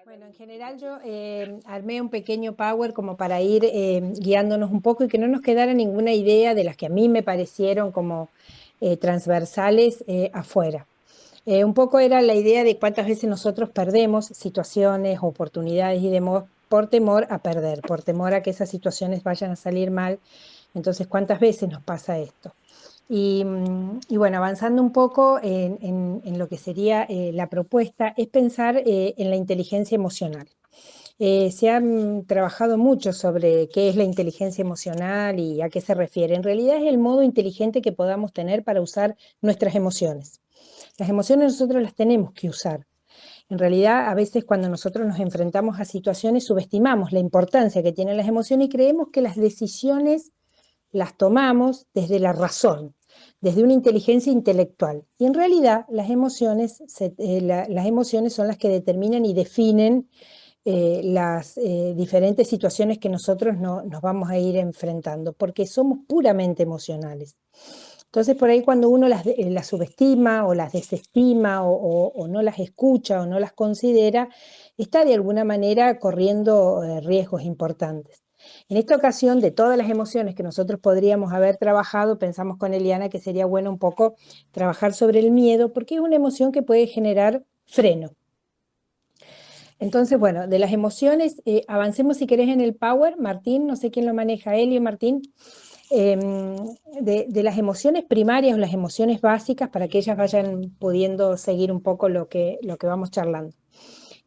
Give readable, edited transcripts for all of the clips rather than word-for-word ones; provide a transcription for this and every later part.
Bueno, en general yo armé un pequeño power como para ir guiándonos un poco y que no nos quedara ninguna idea de las que a mí me parecieron como transversales afuera. Un poco era la idea de cuántas veces nosotros perdemos situaciones, oportunidades y demás por temor a perder, por temor a que esas situaciones vayan a salir mal. Entonces, ¿cuántas veces nos pasa esto? Y bueno, avanzando un poco en lo que sería la propuesta, es pensar en la inteligencia emocional. Se ha trabajado mucho sobre qué es la inteligencia emocional y a qué se refiere. En realidad es el modo inteligente que podamos tener para usar nuestras emociones. Las emociones nosotros las tenemos que usar. En realidad, a veces cuando nosotros nos enfrentamos a situaciones, subestimamos la importancia que tienen las emociones y creemos que las decisiones las tomamos desde la razón, desde una inteligencia intelectual. Y en realidad las emociones son las que determinan y definen las diferentes situaciones que nosotros nos vamos a ir enfrentando, porque somos puramente emocionales. Entonces, por ahí cuando uno las subestima o las desestima o no las escucha o no las considera, está de alguna manera corriendo riesgos importantes. En esta ocasión, de todas las emociones que nosotros podríamos haber trabajado, pensamos con Eliana que sería bueno un poco trabajar sobre el miedo, porque es una emoción que puede generar freno. Entonces, bueno, de las emociones, avancemos si querés en el power. Martín, no sé quién lo maneja, Elio, Martín. eh, de las emociones primarias o las emociones básicas para que ellas vayan pudiendo seguir un poco lo que vamos charlando.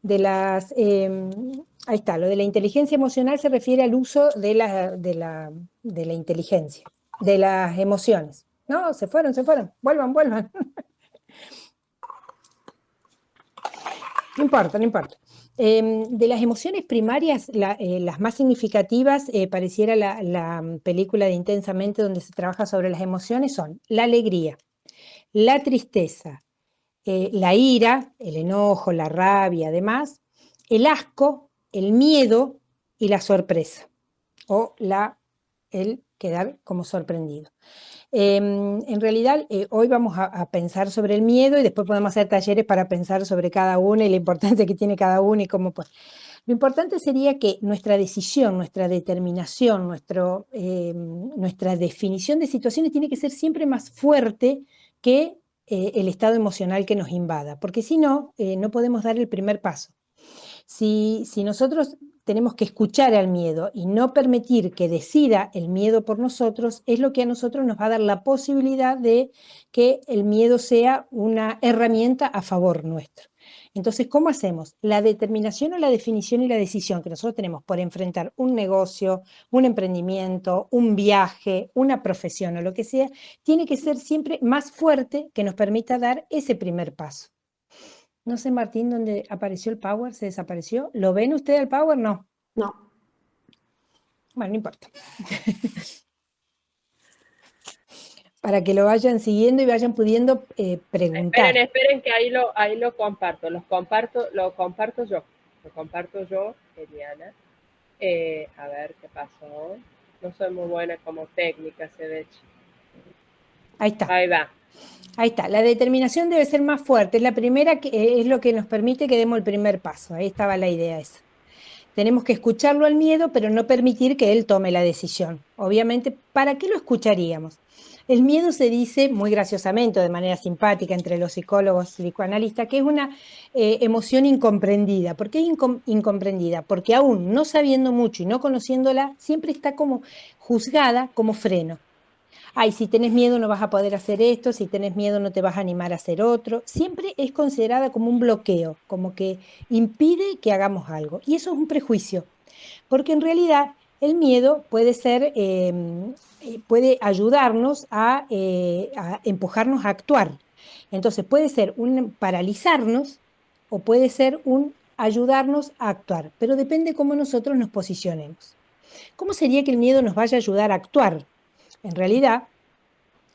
De las, ahí está, lo de la inteligencia emocional se refiere al uso de la inteligencia, de las emociones. No, se fueron, vuelvan, vuelvan. No importa, no importa. De las emociones primarias, las más significativas, pareciera la película de Intensamente, donde se trabaja sobre las emociones, son la alegría, la tristeza, la ira, el enojo, la rabia, además, el asco, el miedo y la sorpresa, o el quedar como sorprendido. En realidad, hoy vamos a pensar sobre el miedo y después podemos hacer talleres para pensar sobre cada uno y la importancia que tiene cada uno y cómo pues. Lo importante sería que nuestra decisión, nuestra determinación, nuestra definición de situaciones tiene que ser siempre más fuerte que el estado emocional que nos invada, porque si no, no podemos dar el primer paso. Si nosotros tenemos que escuchar al miedo y no permitir que decida el miedo por nosotros, es lo que a nosotros nos va a dar la posibilidad de que el miedo sea una herramienta a favor nuestro. Entonces, ¿cómo hacemos? La determinación o la definición y la decisión que nosotros tenemos por enfrentar un negocio, un emprendimiento, un viaje, una profesión o lo que sea, tiene que ser siempre más fuerte que nos permita dar ese primer paso. No sé, Martín, dónde apareció el Power, se desapareció. ¿Lo ven ustedes el Power? No. No. Bueno, no importa. Para que lo vayan siguiendo y vayan pudiendo Esperen, preguntar. esperen que ahí lo comparto, lo comparto yo. Lo comparto yo, Eliana. A ver qué pasó. No soy muy buena como técnica, se ve. Ahí está. Ahí va. Ahí está. La determinación debe ser más fuerte. Es la primera que es lo que nos permite que demos el primer paso. Ahí estaba la idea esa. Tenemos que escucharlo al miedo, pero no permitir que él tome la decisión. Obviamente, ¿para qué lo escucharíamos? El miedo se dice muy graciosamente, de manera simpática entre los psicólogos y psicoanalistas, que es una emoción incomprendida. ¿Por qué es incomprendida? Porque aún no sabiendo mucho y no conociéndola, siempre está como juzgada como freno. Ay, si tenés miedo no vas a poder hacer esto, si tenés miedo no te vas a animar a hacer otro. Siempre es considerada como un bloqueo, como que impide que hagamos algo. Y eso es un prejuicio, porque en realidad el miedo puede ayudarnos a empujarnos a actuar. Entonces puede ser un paralizarnos o puede ser un ayudarnos a actuar, pero depende cómo nosotros nos posicionemos. ¿Cómo sería que el miedo nos vaya a ayudar a actuar? En realidad,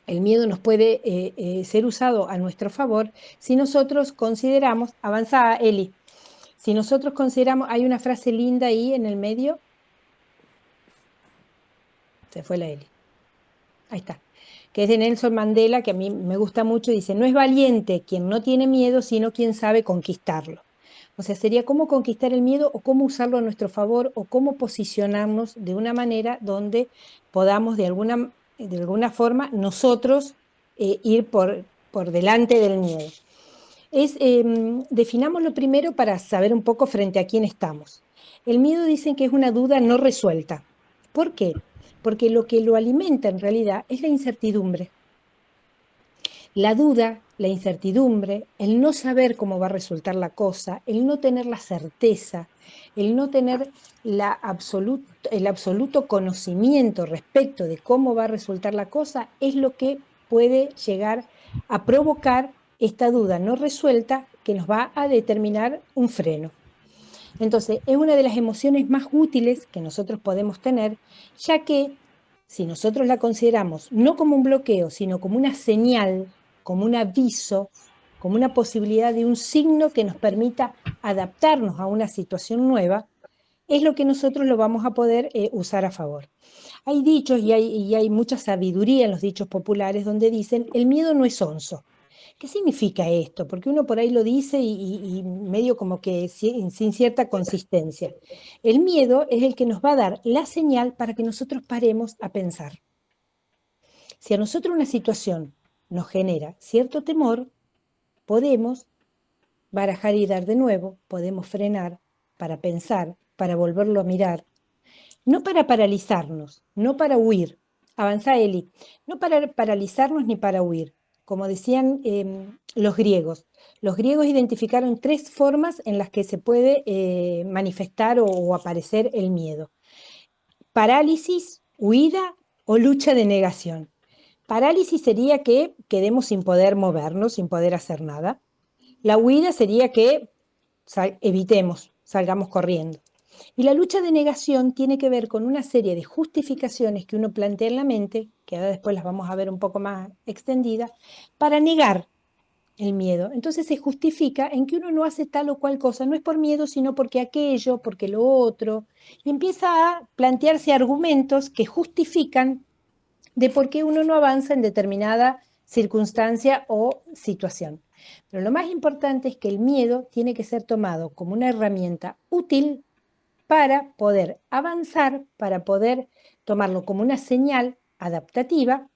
el miedo nos puede ser usado a nuestro favor si nosotros consideramos, avanzada Eli, si nosotros consideramos, hay una frase linda ahí en el medio, se fue la Eli, ahí está, que es de Nelson Mandela, que a mí me gusta mucho, dice, no es valiente quien no tiene miedo, sino quien sabe conquistarlo. O sea, sería cómo conquistar el miedo o cómo usarlo a nuestro favor o cómo posicionarnos de una manera donde podamos de alguna forma nosotros ir por delante del miedo. Definámoslo primero para saber un poco frente a quién estamos. El miedo dicen que es una duda no resuelta. ¿Por qué? Porque lo que lo alimenta en realidad es la incertidumbre. La duda, la incertidumbre, el no saber cómo va a resultar la cosa, el no tener la certeza, el no tener el absoluto conocimiento respecto de cómo va a resultar la cosa, es lo que puede llegar a provocar esta duda no resuelta que nos va a determinar un freno. Entonces, es una de las emociones más útiles que nosotros podemos tener, ya que si nosotros la consideramos no como un bloqueo, sino como una señal, como un aviso, como una posibilidad de un signo que nos permita adaptarnos a una situación nueva, es lo que nosotros lo vamos a poder usar a favor. Hay dichos y hay mucha sabiduría en los dichos populares donde dicen, el miedo no es sonso. ¿Qué significa esto? Porque uno por ahí lo dice y medio como que sin cierta consistencia. El miedo es el que nos va a dar la señal para que nosotros paremos a pensar. Si a nosotros una situación nos genera cierto temor, podemos barajar y dar de nuevo, podemos frenar para pensar, para volverlo a mirar, no para paralizarnos, no para huir. Avanzá, Eli, no para paralizarnos ni para huir. Como decían los griegos identificaron 3 formas en las que se puede manifestar o aparecer el miedo. Parálisis, huida o lucha de negación. Parálisis sería que quedemos sin poder movernos, sin poder hacer nada. La huida sería que evitemos, salgamos corriendo. Y la lucha de negación tiene que ver con una serie de justificaciones que uno plantea en la mente, que ahora después las vamos a ver un poco más extendidas, para negar el miedo. Entonces se justifica en que uno no hace tal o cual cosa, no es por miedo, sino porque aquello, porque lo otro, y empieza a plantearse argumentos que justifican de por qué uno no avanza en determinada circunstancia o situación. Pero lo más importante es que el miedo tiene que ser tomado como una herramienta útil para poder avanzar, para poder tomarlo como una señal adaptativa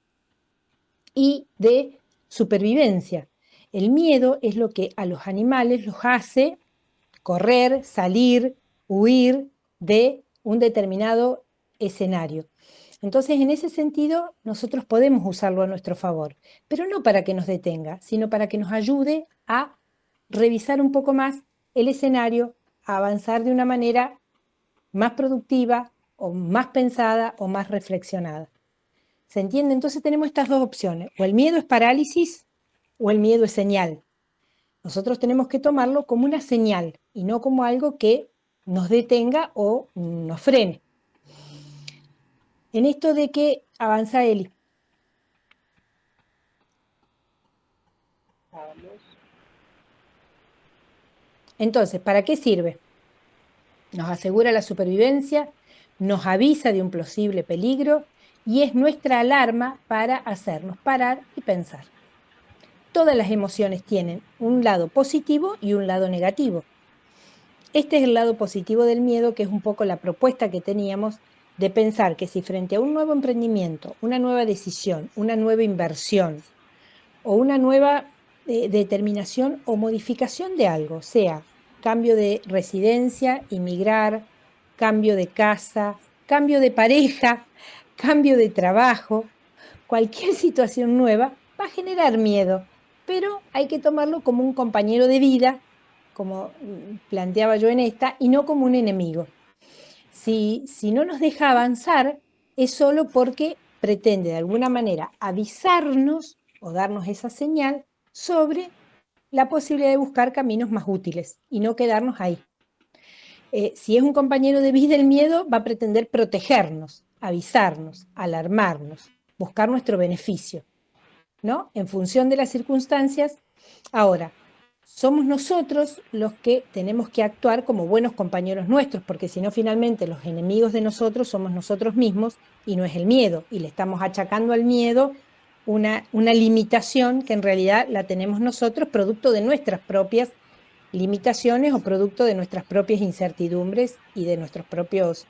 y de supervivencia. El miedo es lo que a los animales los hace correr, salir, huir de un determinado escenario. Entonces, en ese sentido, nosotros podemos usarlo a nuestro favor, pero no para que nos detenga, sino para que nos ayude a revisar un poco más el escenario, a avanzar de una manera más productiva o más pensada o más reflexionada. ¿Se entiende? Entonces tenemos estas 2 opciones, o el miedo es parálisis o el miedo es señal. Nosotros tenemos que tomarlo como una señal y no como algo que nos detenga o nos frene. En esto de que avanza Eli. Vamos. Entonces, ¿para qué sirve? Nos asegura la supervivencia, nos avisa de un posible peligro y es nuestra alarma para hacernos parar y pensar. Todas las emociones tienen un lado positivo y un lado negativo. Este es el lado positivo del miedo, que es un poco la propuesta que teníamos de pensar que si frente a un nuevo emprendimiento, una nueva decisión, una nueva inversión o una nueva determinación o modificación de algo, sea cambio de residencia, inmigrar, cambio de casa, cambio de pareja, cambio de trabajo, cualquier situación nueva va a generar miedo, pero hay que tomarlo como un compañero de vida, como planteaba yo en esta, y no como un enemigo. Si no nos deja avanzar, es solo porque pretende de alguna manera avisarnos o darnos esa señal sobre la posibilidad de buscar caminos más útiles y no quedarnos ahí. Si es un compañero de vida el miedo, va a pretender protegernos, avisarnos, alarmarnos, buscar nuestro beneficio, ¿no? En función de las circunstancias. Ahora, somos nosotros los que tenemos que actuar como buenos compañeros nuestros, porque si no, finalmente los enemigos de nosotros somos nosotros mismos y no es el miedo, y le estamos achacando al miedo una limitación que en realidad la tenemos nosotros, producto de nuestras propias limitaciones o producto de nuestras propias incertidumbres y de nuestros propios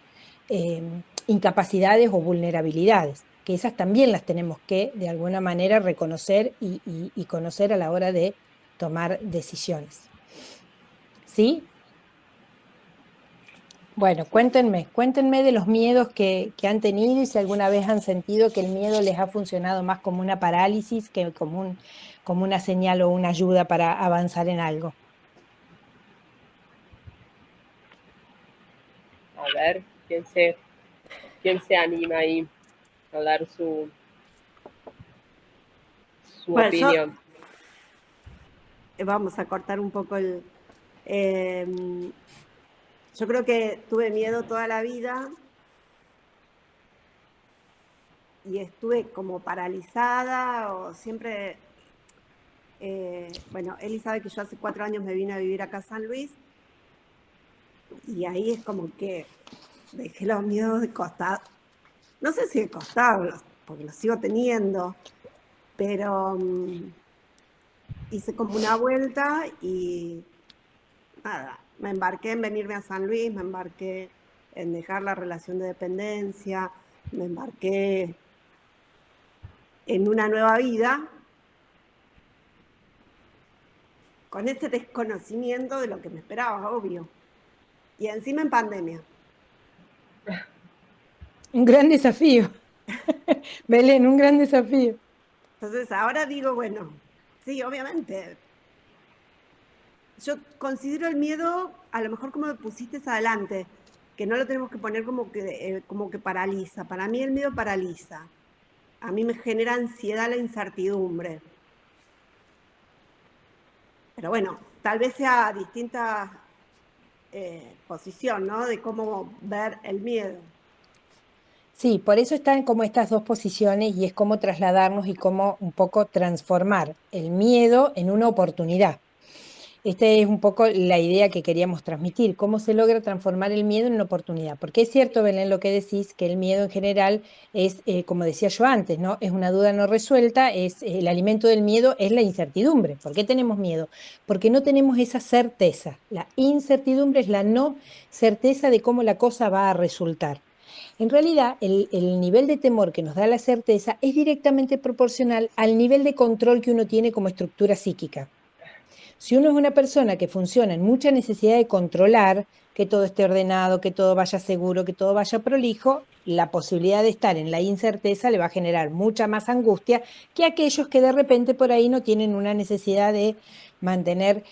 incapacidades o vulnerabilidades, que esas también las tenemos que de alguna manera reconocer y conocer a la hora de tomar decisiones. ¿Sí? Bueno, cuéntenme de los miedos que han tenido y si alguna vez han sentido que el miedo les ha funcionado más como una parálisis que como una señal o una ayuda para avanzar en algo. A ver, ¿quién se anima ahí a dar su Bueno, opinión? vamos a cortar un poco eh, yo creo que tuve miedo toda la vida y estuve como paralizada o siempre, bueno, Eli sabe que yo hace 4 años me vine a vivir acá a San Luis y ahí es como que dejé los miedos de costado. No sé si de costado, porque los sigo teniendo, pero hice como una vuelta y nada, me embarqué en venirme a San Luis, me embarqué en dejar la relación de dependencia, me embarqué en una nueva vida con ese desconocimiento de lo que me esperaba, obvio. Y encima en pandemia. Un gran desafío. Belén, un gran desafío. Entonces ahora digo, bueno, sí, obviamente. Yo considero el miedo, a lo mejor como me pusiste adelante, que no lo tenemos que poner como que paraliza. Para mí el miedo paraliza. A mí me genera ansiedad la incertidumbre. Pero bueno, tal vez sea distinta posición, ¿no? De cómo ver el miedo. Sí, por eso están como estas dos posiciones y es cómo trasladarnos y cómo un poco transformar el miedo en una oportunidad. Esta es un poco la idea que queríamos transmitir, cómo se logra transformar el miedo en una oportunidad. Porque es cierto, Belén, lo que decís, que el miedo en general es, como decía yo antes, ¿no? Es una duda no resuelta, es el alimento del miedo es la incertidumbre. ¿Por qué tenemos miedo? Porque no tenemos esa certeza. La incertidumbre es la no certeza de cómo la cosa va a resultar. En realidad, el nivel de temor que nos da la certeza es directamente proporcional al nivel de control que uno tiene como estructura psíquica. Si uno es una persona que funciona en mucha necesidad de controlar, que todo esté ordenado, que todo vaya seguro, que todo vaya prolijo, la posibilidad de estar en la incerteza le va a generar mucha más angustia que aquellos que de repente por ahí no tienen una necesidad de mantener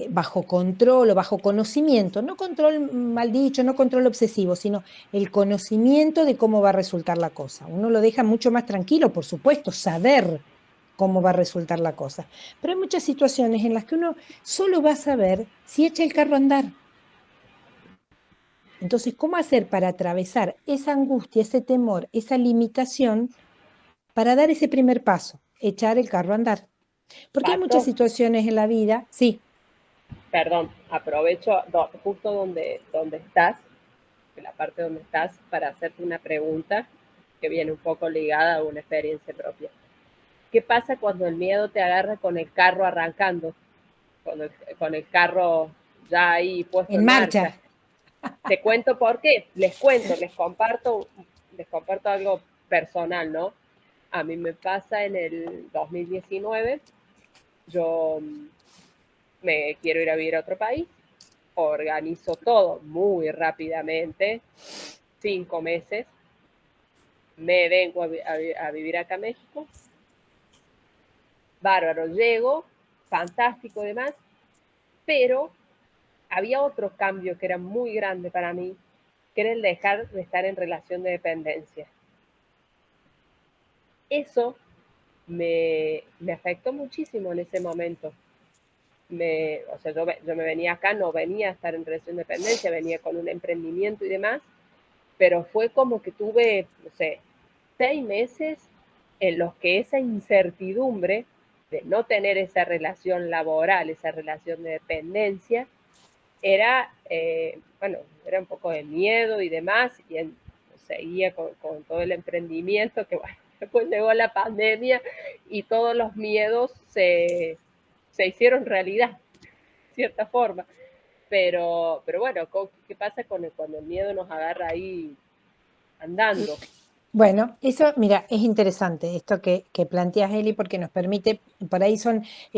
bajo control o bajo conocimiento, no control mal dicho, no control obsesivo, sino el conocimiento de cómo va a resultar la cosa. Uno lo deja mucho más tranquilo, por supuesto, saber cómo va a resultar la cosa. Pero hay muchas situaciones en las que uno solo va a saber si echa el carro a andar. Entonces, ¿cómo hacer para atravesar esa angustia, ese temor, esa limitación para dar ese primer paso? Echar el carro a andar. Porque hay muchas Pato, situaciones en la vida, sí, perdón, aprovecho justo donde estás, en la parte donde estás, para hacerte una pregunta que viene un poco ligada a una experiencia propia. ¿Qué pasa cuando el miedo te agarra con el carro arrancando? Con el carro ya ahí puesto en en marcha. marcha. Te cuento por qué, les comparto algo personal, ¿no? A mí me pasa en el 2019, yo me quiero ir a vivir a otro país, organizo todo muy rápidamente, 5 meses, me vengo a vivir acá a México, bárbaro, llego, fantástico y demás, pero había otro cambio que era muy grande para mí, que era el dejar de estar en relación de dependencia. Eso me afectó muchísimo en ese momento. O sea, yo me venía acá, no venía a estar en relación de dependencia, venía con un emprendimiento y demás, pero fue como que tuve, no sé, 6 meses en los que esa incertidumbre de no tener esa relación laboral, esa relación de dependencia, era, bueno, era un poco de miedo y demás, y seguía con todo el emprendimiento, que bueno, después llegó la pandemia y todos los miedos se hicieron realidad. cierta forma. Pero bueno, ¿qué pasa cuando el miedo nos agarra ahí andando? Bueno, eso, mira, es interesante esto que planteas, Eli, porque nos permite, por ahí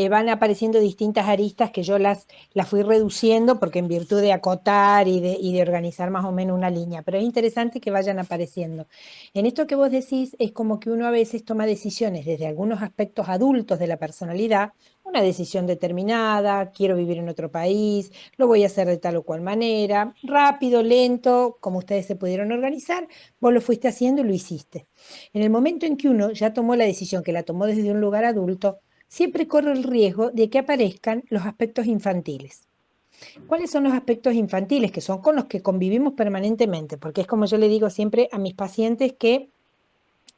van apareciendo distintas aristas que yo las fui reduciendo porque en virtud de acotar y de organizar más o menos una línea, pero es interesante que vayan apareciendo. En esto que vos decís es como que uno a veces toma decisiones desde algunos aspectos adultos de la personalidad, una decisión determinada, quiero vivir en otro país, lo voy a hacer de tal o cual manera, rápido, lento, como ustedes se pudieron organizar. Vos lo fuiste haciendo y lo hiciste. En el momento en que uno ya tomó la decisión, que la tomó desde un lugar adulto, siempre corre el riesgo de que aparezcan los aspectos infantiles. ¿Cuáles son los aspectos infantiles? Que son con los que convivimos permanentemente, porque es como yo le digo siempre a mis pacientes que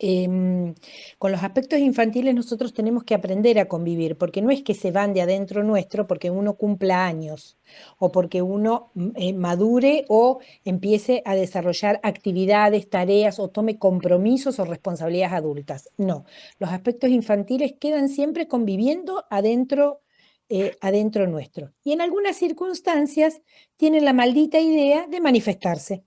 con los aspectos infantiles nosotros tenemos que aprender a convivir, porque no es que se van de adentro nuestro porque uno cumpla años o porque uno madure o empiece a desarrollar actividades, tareas o tome compromisos o responsabilidades adultas. No, los aspectos infantiles quedan siempre conviviendo adentro nuestro. Y en algunas circunstancias tienen la maldita idea de manifestarse.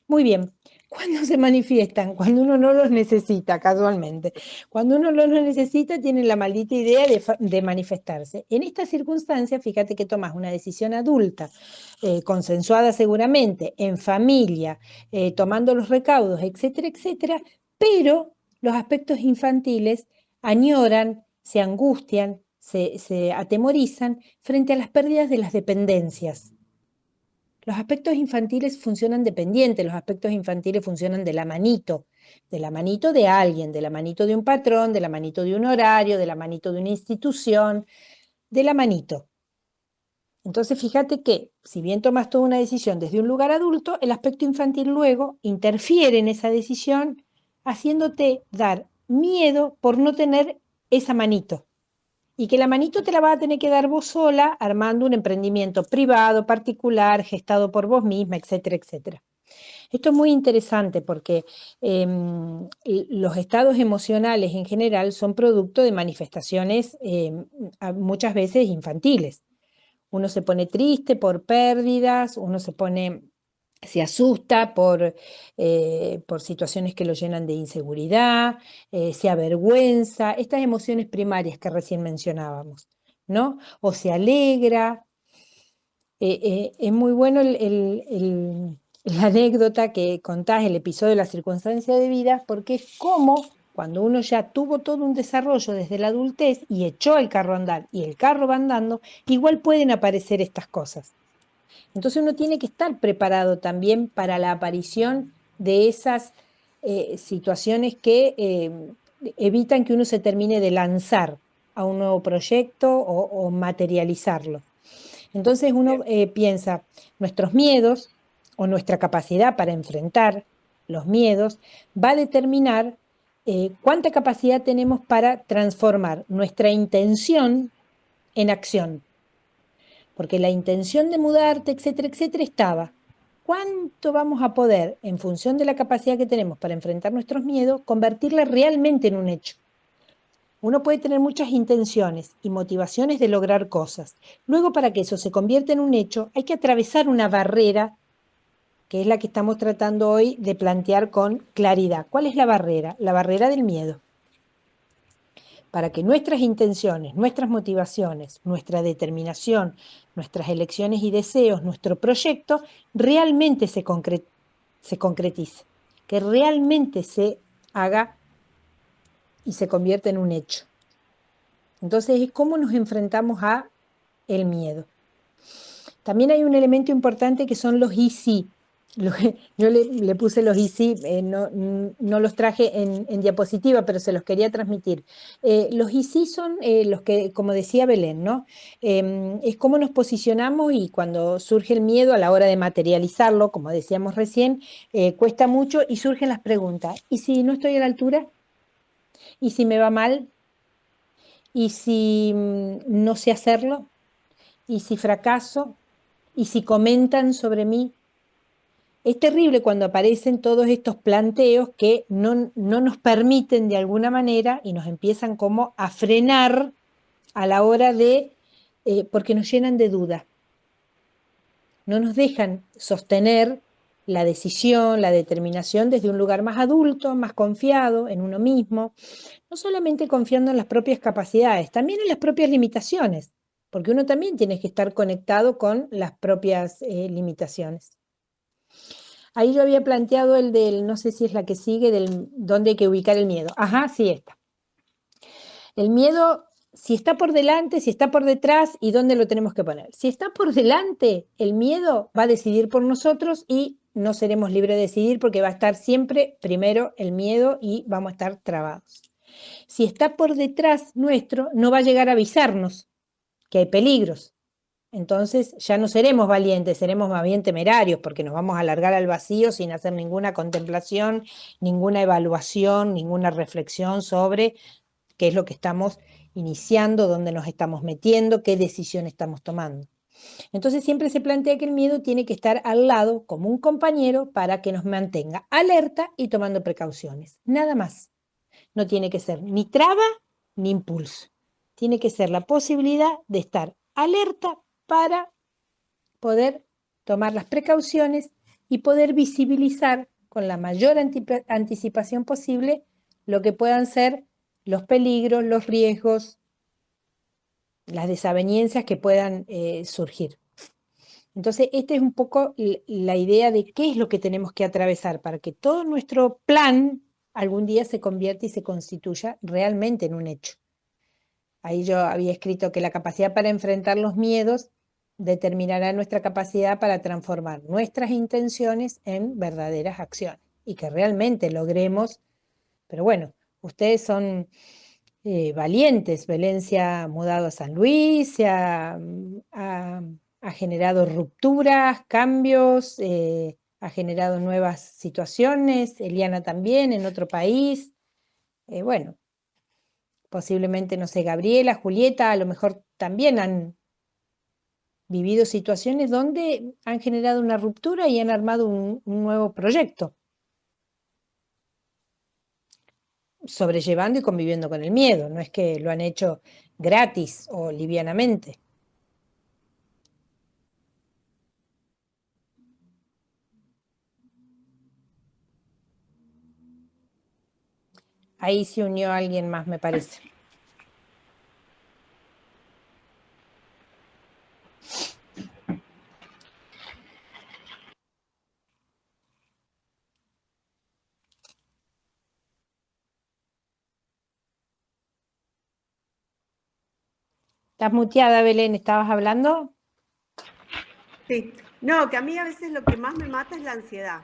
Muy bien. ¿Cuándo se manifiestan? Cuando uno no los necesita, casualmente. Cuando uno no los necesita, tienen la maldita idea de manifestarse. En esta circunstancia, fíjate que tomas una decisión adulta, consensuada seguramente, en familia, tomando los recaudos, etcétera, etcétera, pero los aspectos infantiles añoran, se angustian, se atemorizan frente a las pérdidas de las dependencias. Los aspectos infantiles funcionan dependientes, los aspectos infantiles funcionan de la manito de alguien, de la manito de un patrón, de la manito de un horario, de la manito de una institución, de la manito. Entonces fíjate que si bien tomas toda una decisión desde un lugar adulto, el aspecto infantil luego interfiere en esa decisión haciéndote dar miedo por no tener esa manito. Y que la manito te la vas a tener que dar vos sola, armando un emprendimiento privado, particular, gestado por vos misma, etcétera, etcétera. Esto es muy interesante porque los estados emocionales en general son producto de manifestaciones muchas veces infantiles. Uno se pone triste por pérdidas, se asusta por situaciones que lo llenan de inseguridad, se avergüenza, estas emociones primarias que recién mencionábamos, ¿no? O se alegra. Es muy bueno la anécdota que contás, el episodio de la circunstancia de vida, porque es como cuando uno ya tuvo todo un desarrollo desde la adultez y echó el carro a andar y el carro va andando, igual pueden aparecer estas cosas. Entonces uno tiene que estar preparado también para la aparición de esas situaciones que evitan que uno se termine de lanzar a un nuevo proyecto o materializarlo. Entonces uno piensa, nuestros miedos o nuestra capacidad para enfrentar los miedos va a determinar cuánta capacidad tenemos para transformar nuestra intención en acción. Porque la intención de mudarte, etcétera, etcétera, estaba. ¿Cuánto vamos a poder, en función de la capacidad que tenemos para enfrentar nuestros miedos, convertirla realmente en un hecho? Uno puede tener muchas intenciones y motivaciones de lograr cosas. Luego, para que eso se convierta en un hecho, hay que atravesar una barrera, que es la que estamos tratando hoy de plantear con claridad. ¿Cuál es la barrera? La barrera del miedo. Para que nuestras intenciones, nuestras motivaciones, nuestra determinación, nuestras elecciones y deseos, nuestro proyecto, realmente se concretice, que realmente se haga y se convierta en un hecho. Entonces es cómo nos enfrentamos a el miedo. También hay un elemento importante que son los y sí. Yo le puse los y sí, no los traje en diapositiva, pero se los quería transmitir. Los y sí son los que, como decía Belén, ¿no? Es cómo nos posicionamos y cuando surge el miedo a la hora de materializarlo, como decíamos recién, cuesta mucho y surgen las preguntas. ¿Y si no estoy a la altura? ¿Y si me va mal? ¿Y si no sé hacerlo? ¿Y si fracaso? ¿Y si comentan sobre mí? Es terrible cuando aparecen todos estos planteos que no nos permiten de alguna manera y nos empiezan como a frenar a la hora de porque nos llenan de duda. No nos dejan sostener la decisión, la determinación desde un lugar más adulto, más confiado en uno mismo, no solamente confiando en las propias capacidades, también en las propias limitaciones, porque uno también tiene que estar conectado con las propias limitaciones. Ahí yo había planteado el del, no sé si es la que sigue, del dónde hay que ubicar el miedo. Ajá, sí está. El miedo, si está por delante, si está por detrás y dónde lo tenemos que poner. Si está por delante, el miedo va a decidir por nosotros y no seremos libres de decidir porque va a estar siempre primero el miedo y vamos a estar trabados. Si está por detrás nuestro, no va a llegar a avisarnos que hay peligros. Entonces ya no seremos valientes, seremos más bien temerarios porque nos vamos a alargar al vacío sin hacer ninguna contemplación, ninguna evaluación, ninguna reflexión sobre qué es lo que estamos iniciando, dónde nos estamos metiendo, qué decisión estamos tomando. Entonces siempre se plantea que el miedo tiene que estar al lado como un compañero para que nos mantenga alerta y tomando precauciones. Nada más. No tiene que ser ni traba ni impulso. Tiene que ser la posibilidad de estar alerta para poder tomar las precauciones y poder visibilizar con la mayor anticipación posible lo que puedan ser los peligros, los riesgos, las desavenencias que puedan surgir. Entonces, esta es un poco la idea de qué es lo que tenemos que atravesar para que todo nuestro plan algún día se convierta y se constituya realmente en un hecho. Ahí yo había escrito que la capacidad para enfrentar los miedos determinará nuestra capacidad para transformar nuestras intenciones en verdaderas acciones y que realmente logremos, pero bueno, ustedes son valientes. Belén se ha mudado a San Luis, ha generado rupturas, cambios, ha generado nuevas situaciones, Eliana también en otro país. Bueno, posiblemente, no sé, Gabriela, Julieta, a lo mejor también han vivido situaciones donde han generado una ruptura y han armado un nuevo proyecto, sobrellevando y conviviendo con el miedo. No es que lo han hecho gratis o livianamente. Ahí se unió alguien más, me parece. Estás muteada, Belén, ¿estabas hablando? Sí. No, que a mí a veces lo que más me mata es la ansiedad.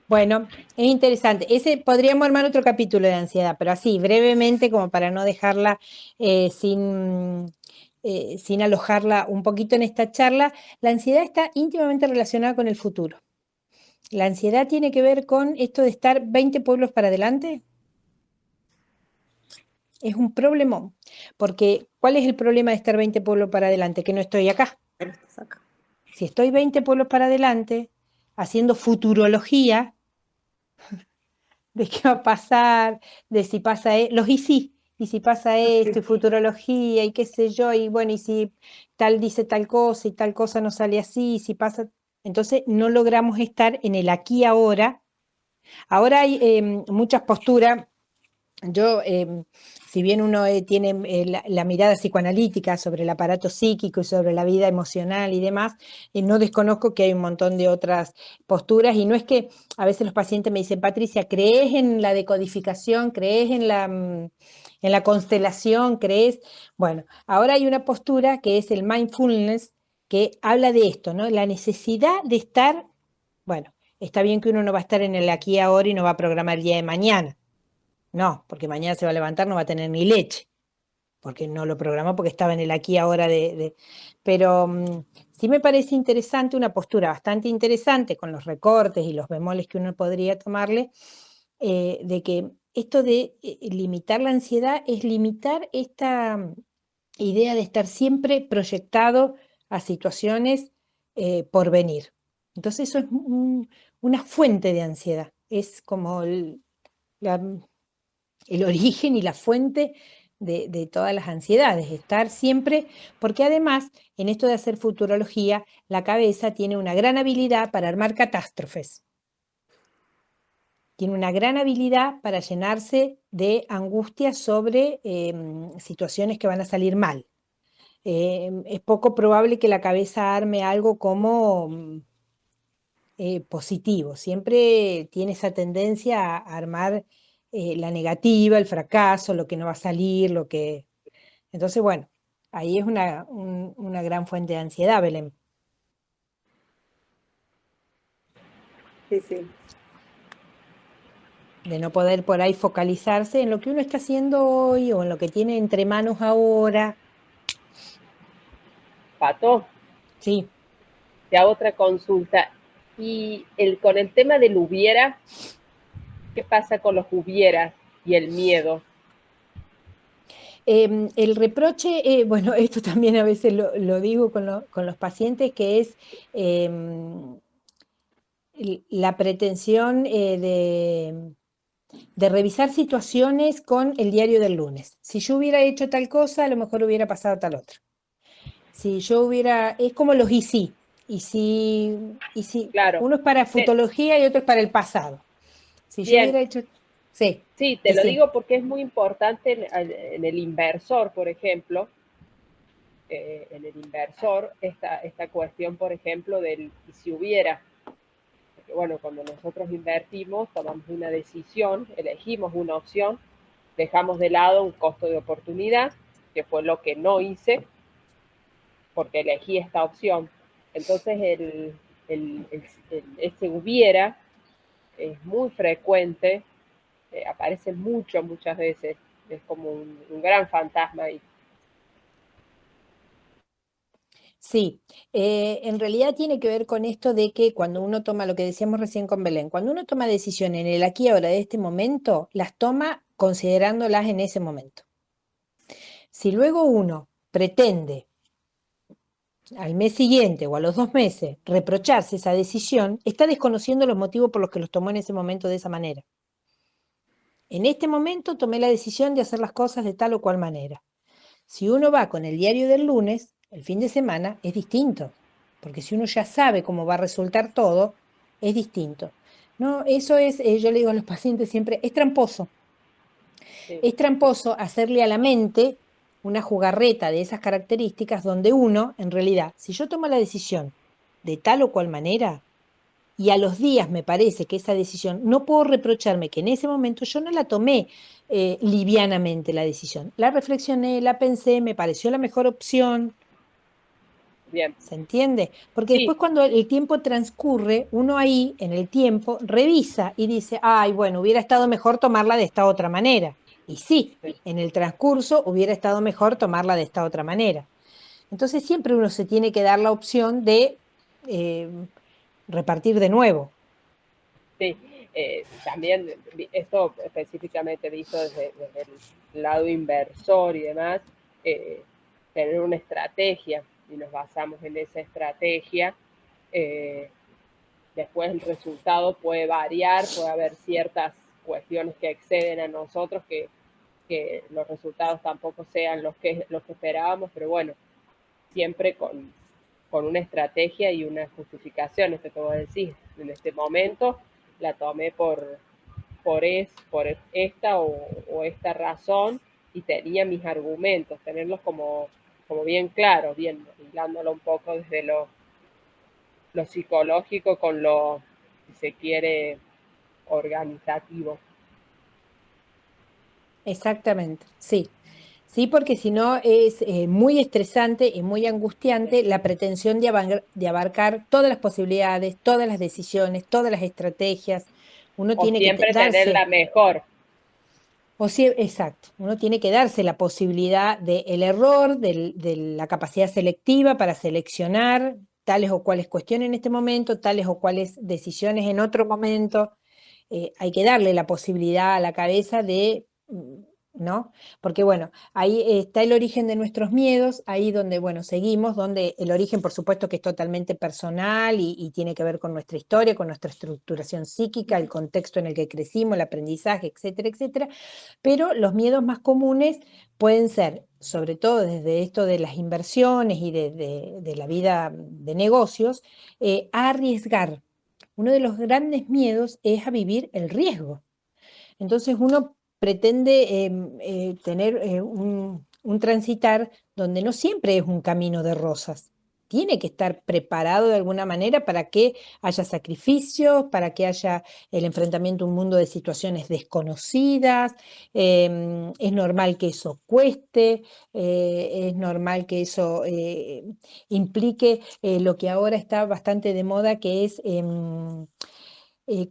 Bueno, es interesante. Ese podríamos armar otro capítulo de ansiedad, pero así, brevemente, como para no dejarla sin alojarla un poquito en esta charla. La ansiedad está íntimamente relacionada con el futuro. La ansiedad tiene que ver con esto de estar 20 pueblos para adelante. Es un problemón, porque ¿cuál es el problema de estar 20 pueblos para adelante? Que no estoy acá. Pero estás acá. Si estoy 20 pueblos para adelante, haciendo futurología de qué va a pasar, de si pasa los y si pasa esto, y futurología, y qué sé yo, y bueno, y si tal dice tal cosa y tal cosa no sale así, y si pasa, entonces no logramos estar en el aquí y ahora. Ahora hay muchas posturas. Yo, si bien uno tiene la mirada psicoanalítica sobre el aparato psíquico y sobre la vida emocional y demás, no desconozco que hay un montón de otras posturas y no es que a veces los pacientes me dicen, Patricia, ¿crees en la decodificación? ¿Crees en la constelación? ¿Crees? Bueno, ahora hay una postura que es el mindfulness que habla de esto, ¿no? La necesidad de estar, bueno, está bien que uno no va a estar en el aquí y ahora y no va a programar el día de mañana. No, porque mañana se va a levantar, no va a tener ni leche, porque no lo programó, porque estaba en el aquí ahora Pero sí me parece interesante, una postura bastante interesante con los recortes y los bemoles que uno podría tomarle, de que esto de limitar la ansiedad es limitar esta idea de estar siempre proyectado a situaciones por venir. Entonces eso es una fuente de ansiedad, es como la, el origen y la fuente de todas las ansiedades, estar siempre, porque además en esto de hacer futurología, la cabeza tiene una gran habilidad para armar catástrofes, tiene una gran habilidad para llenarse de angustia sobre situaciones que van a salir mal. Es poco probable que la cabeza arme algo como positivo, siempre tiene esa tendencia a armar la negativa, el fracaso, lo que no va a salir, lo que... Entonces, bueno, ahí es una gran fuente de ansiedad, Belén. Sí, sí. De no poder por ahí focalizarse en lo que uno está haciendo hoy o en lo que tiene entre manos ahora. Pato, Sí. te hago otra consulta. Y con el tema del hubiera, ¿qué pasa con los hubieras y el miedo? El reproche, bueno, esto también a veces lo digo con los pacientes, que es la pretensión de revisar situaciones con el diario del lunes. Si yo hubiera hecho tal cosa, a lo mejor hubiera pasado tal otra. Si yo hubiera, es como los y si, Claro. uno es para futología y otro es para el pasado. Si yo Bien, hubiera hecho, sí, sí, te lo decime. digo porque es muy importante en el inversor, por ejemplo, en el inversor, esta cuestión, por ejemplo, del si hubiera. Porque, bueno, cuando nosotros invertimos, tomamos una decisión, elegimos una opción, dejamos de lado un costo de oportunidad, que fue lo que no hice, porque elegí esta opción. Entonces, ese hubiera es muy frecuente, aparece muchas veces, es como un gran fantasma ahí. Sí, en realidad tiene que ver con esto de que cuando uno toma, lo que decíamos recién con Belén, cuando uno toma decisiones en el aquí y ahora de este momento, las toma considerándolas en ese momento. Si luego uno pretende al mes siguiente o a los 2 meses reprocharse esa decisión, está desconociendo los motivos por los que los tomó en ese momento de esa manera. En este momento tomé la decisión de hacer las cosas de tal o cual manera. Si uno va con el diario del lunes, el fin de semana, es distinto, porque si uno ya sabe cómo va a resultar todo, es distinto. No, eso es, yo le digo a los pacientes siempre, es tramposo. Sí, Es tramposo hacerle a la mente una jugarreta de esas características donde uno, en realidad, si yo tomo la decisión de tal o cual manera, y a los días me parece que esa decisión, no puedo reprocharme que en ese momento yo no la tomé livianamente la decisión. La reflexioné, la pensé, me pareció la mejor opción, bien. ¿se entiende? Porque Sí, después cuando el tiempo transcurre, uno ahí en el tiempo revisa y dice, ay, bueno, hubiera estado mejor tomarla de esta otra manera. Y sí, sí, en el transcurso hubiera estado mejor tomarla de esta otra manera. Entonces siempre uno se tiene que dar la opción de eh, repartir de nuevo. sí. También esto específicamente visto desde el lado inversor y demás, eh, tener una estrategia y nos basamos en esa estrategia. eh, Después el resultado puede variar, puede haber ciertas cuestiones que exceden a nosotros, que los resultados tampoco sean los que esperábamos, pero bueno, siempre con una estrategia y una justificación, esto te voy a decir. En este momento la tomé por esta o esta razón y tenía mis argumentos, tenerlos como bien claros, bien hilándolo un poco desde lo psicológico con lo, si se quiere, organizativo. Exactamente, sí. Sí, porque si no es muy estresante y muy angustiante la pretensión de abarcar todas las posibilidades, todas las decisiones, todas las estrategias. Uno O tiene que siempre tener darse, la mejor. exacto, uno tiene que darse la posibilidad del error, de la capacidad selectiva para seleccionar tales o cuales cuestiones en este momento, tales o cuales decisiones en otro momento. Hay que darle la posibilidad a la cabeza de, ¿no? Porque bueno, ahí está el origen de nuestros miedos, ahí donde, bueno, seguimos, donde el origen, por supuesto, que es totalmente personal y tiene que ver con nuestra historia, con nuestra estructuración psíquica, el contexto en el que crecimos, el aprendizaje, etcétera, etcétera. Pero los miedos más comunes pueden ser, sobre todo desde esto de las inversiones y de la vida de negocios, a arriesgar. Uno de los grandes miedos es a vivir el riesgo. Entonces uno pretende tener un transitar donde no siempre es un camino de rosas. Tiene que estar preparado de alguna manera para que haya sacrificios, para que haya el enfrentamiento a un mundo de situaciones desconocidas. Es normal que eso cueste, es normal que eso implique lo que ahora está bastante de moda, que es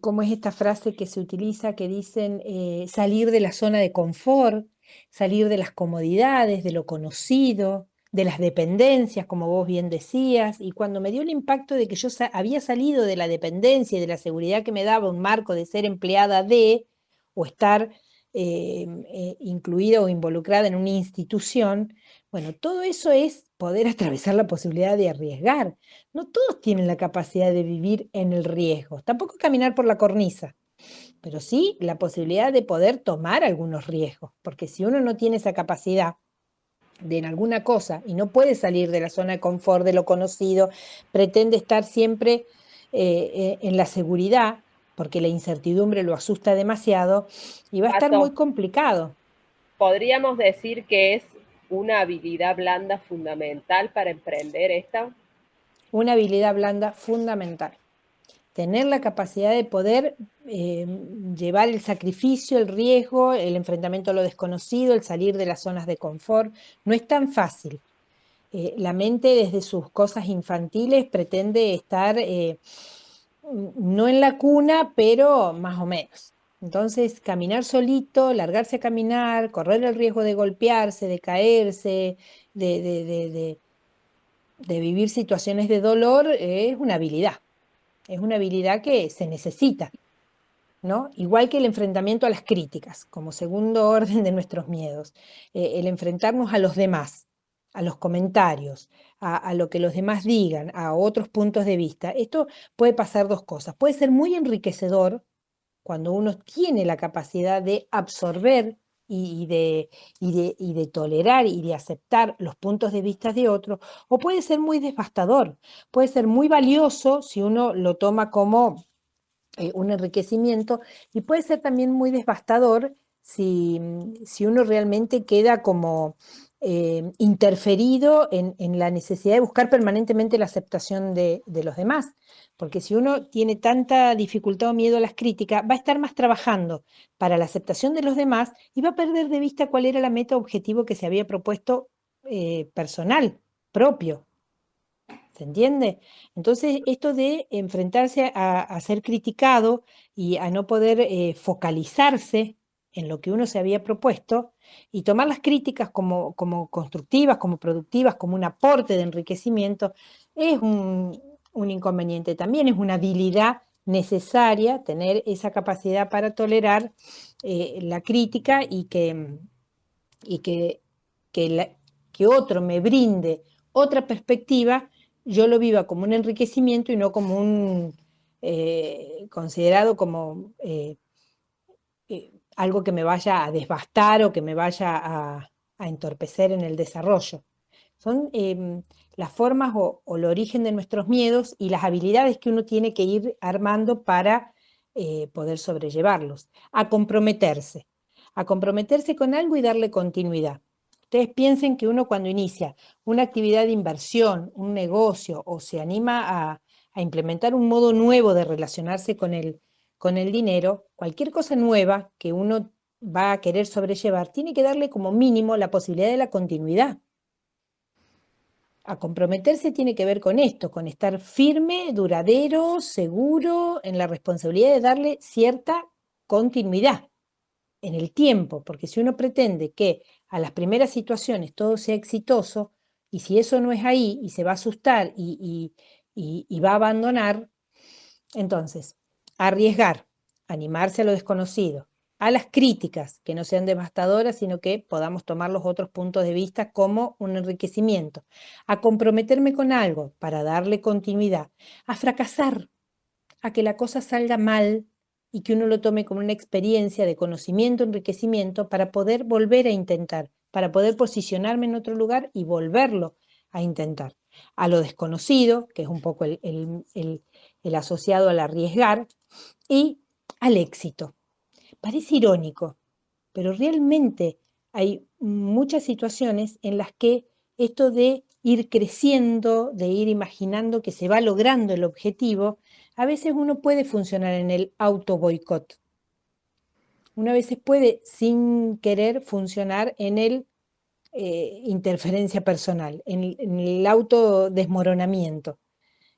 cómo es esta frase que se utiliza, que dicen salir de la zona de confort, salir de las comodidades, de lo conocido, de las dependencias, como vos bien decías, y cuando me dio el impacto de que yo había salido de la dependencia y de la seguridad que me daba un marco de ser empleada de, o estar incluida o involucrada en una institución, bueno, todo eso es poder atravesar la posibilidad de arriesgar. No todos tienen la capacidad de vivir en el riesgo, tampoco caminar por la cornisa, pero sí la posibilidad de poder tomar algunos riesgos, porque si uno no tiene esa capacidad de en alguna cosa y no puede salir de la zona de confort, de lo conocido, pretende estar siempre en la seguridad, porque la incertidumbre lo asusta demasiado y va a estar muy Pato, complicado. podríamos decir que es una habilidad blanda fundamental para emprender esta. Una habilidad blanda fundamental. Tener la capacidad de poder llevar el sacrificio, el riesgo, el enfrentamiento a lo desconocido, el salir de las zonas de confort, no es tan fácil. La mente desde sus cosas infantiles pretende estar no en la cuna, pero más o menos. Entonces, caminar solito, largarse a caminar, correr el riesgo de golpearse, de caerse, de, de, de, de, de vivir situaciones de dolor, es una habilidad. Es una habilidad que se necesita, ¿no? Igual que el enfrentamiento a las críticas, como segundo orden de nuestros miedos. El enfrentarnos a los demás, a los comentarios, a lo que los demás digan, a otros puntos de vista. Esto puede pasar dos cosas. Puede ser muy enriquecedor cuando uno tiene la capacidad de absorber y de tolerar y de aceptar los puntos de vista de otros, o puede ser muy devastador, puede ser muy valioso si uno lo toma como un enriquecimiento, y puede ser también muy devastador si uno realmente queda como interferido en la necesidad de buscar permanentemente la aceptación de los demás. Porque si uno tiene tanta dificultad o miedo a las críticas, va a estar más trabajando para la aceptación de los demás y va a perder de vista cuál era la meta objetivo que se había propuesto personal, propio. ¿Se entiende? Entonces, esto de enfrentarse a ser criticado y a no poder focalizarse en lo que uno se había propuesto y tomar las críticas como constructivas, como productivas, como un aporte de enriquecimiento, es un inconveniente. También es una habilidad necesaria tener esa capacidad para tolerar la crítica y que otro me brinde otra perspectiva, yo lo viva como un enriquecimiento y no como un considerado como algo que me vaya a devastar o que me vaya a entorpecer en el desarrollo. Son las formas o el origen de nuestros miedos y las habilidades que uno tiene que ir armando para poder sobrellevarlos. A comprometerse con algo y darle continuidad. Ustedes piensen que uno cuando inicia una actividad de inversión, un negocio o se anima a implementar un modo nuevo de relacionarse con el dinero, cualquier cosa nueva que uno va a querer sobrellevar, tiene que darle como mínimo la posibilidad de la continuidad. A comprometerse tiene que ver con esto, con estar firme, duradero, seguro, en la responsabilidad de darle cierta continuidad en el tiempo, porque si uno pretende que a las primeras situaciones todo sea exitoso, y si eso no es ahí, y se va a asustar y va a abandonar, entonces, arriesgar, animarse a lo desconocido, a las críticas, que no sean devastadoras, sino que podamos tomar los otros puntos de vista como un enriquecimiento, a comprometerme con algo para darle continuidad, a fracasar, a que la cosa salga mal y que uno lo tome como una experiencia de conocimiento, enriquecimiento, para poder volver a intentar para poder posicionarme en otro lugar y volverlo a intentar. A lo desconocido, que es un poco el asociado al arriesgar, y al éxito. Parece irónico, pero realmente hay muchas situaciones en las que esto de ir creciendo, de ir imaginando que se va logrando el objetivo, a veces uno puede funcionar en el auto boicot. Una veces puede, sin querer, funcionar en el interferencia personal, en el autodesmoronamiento.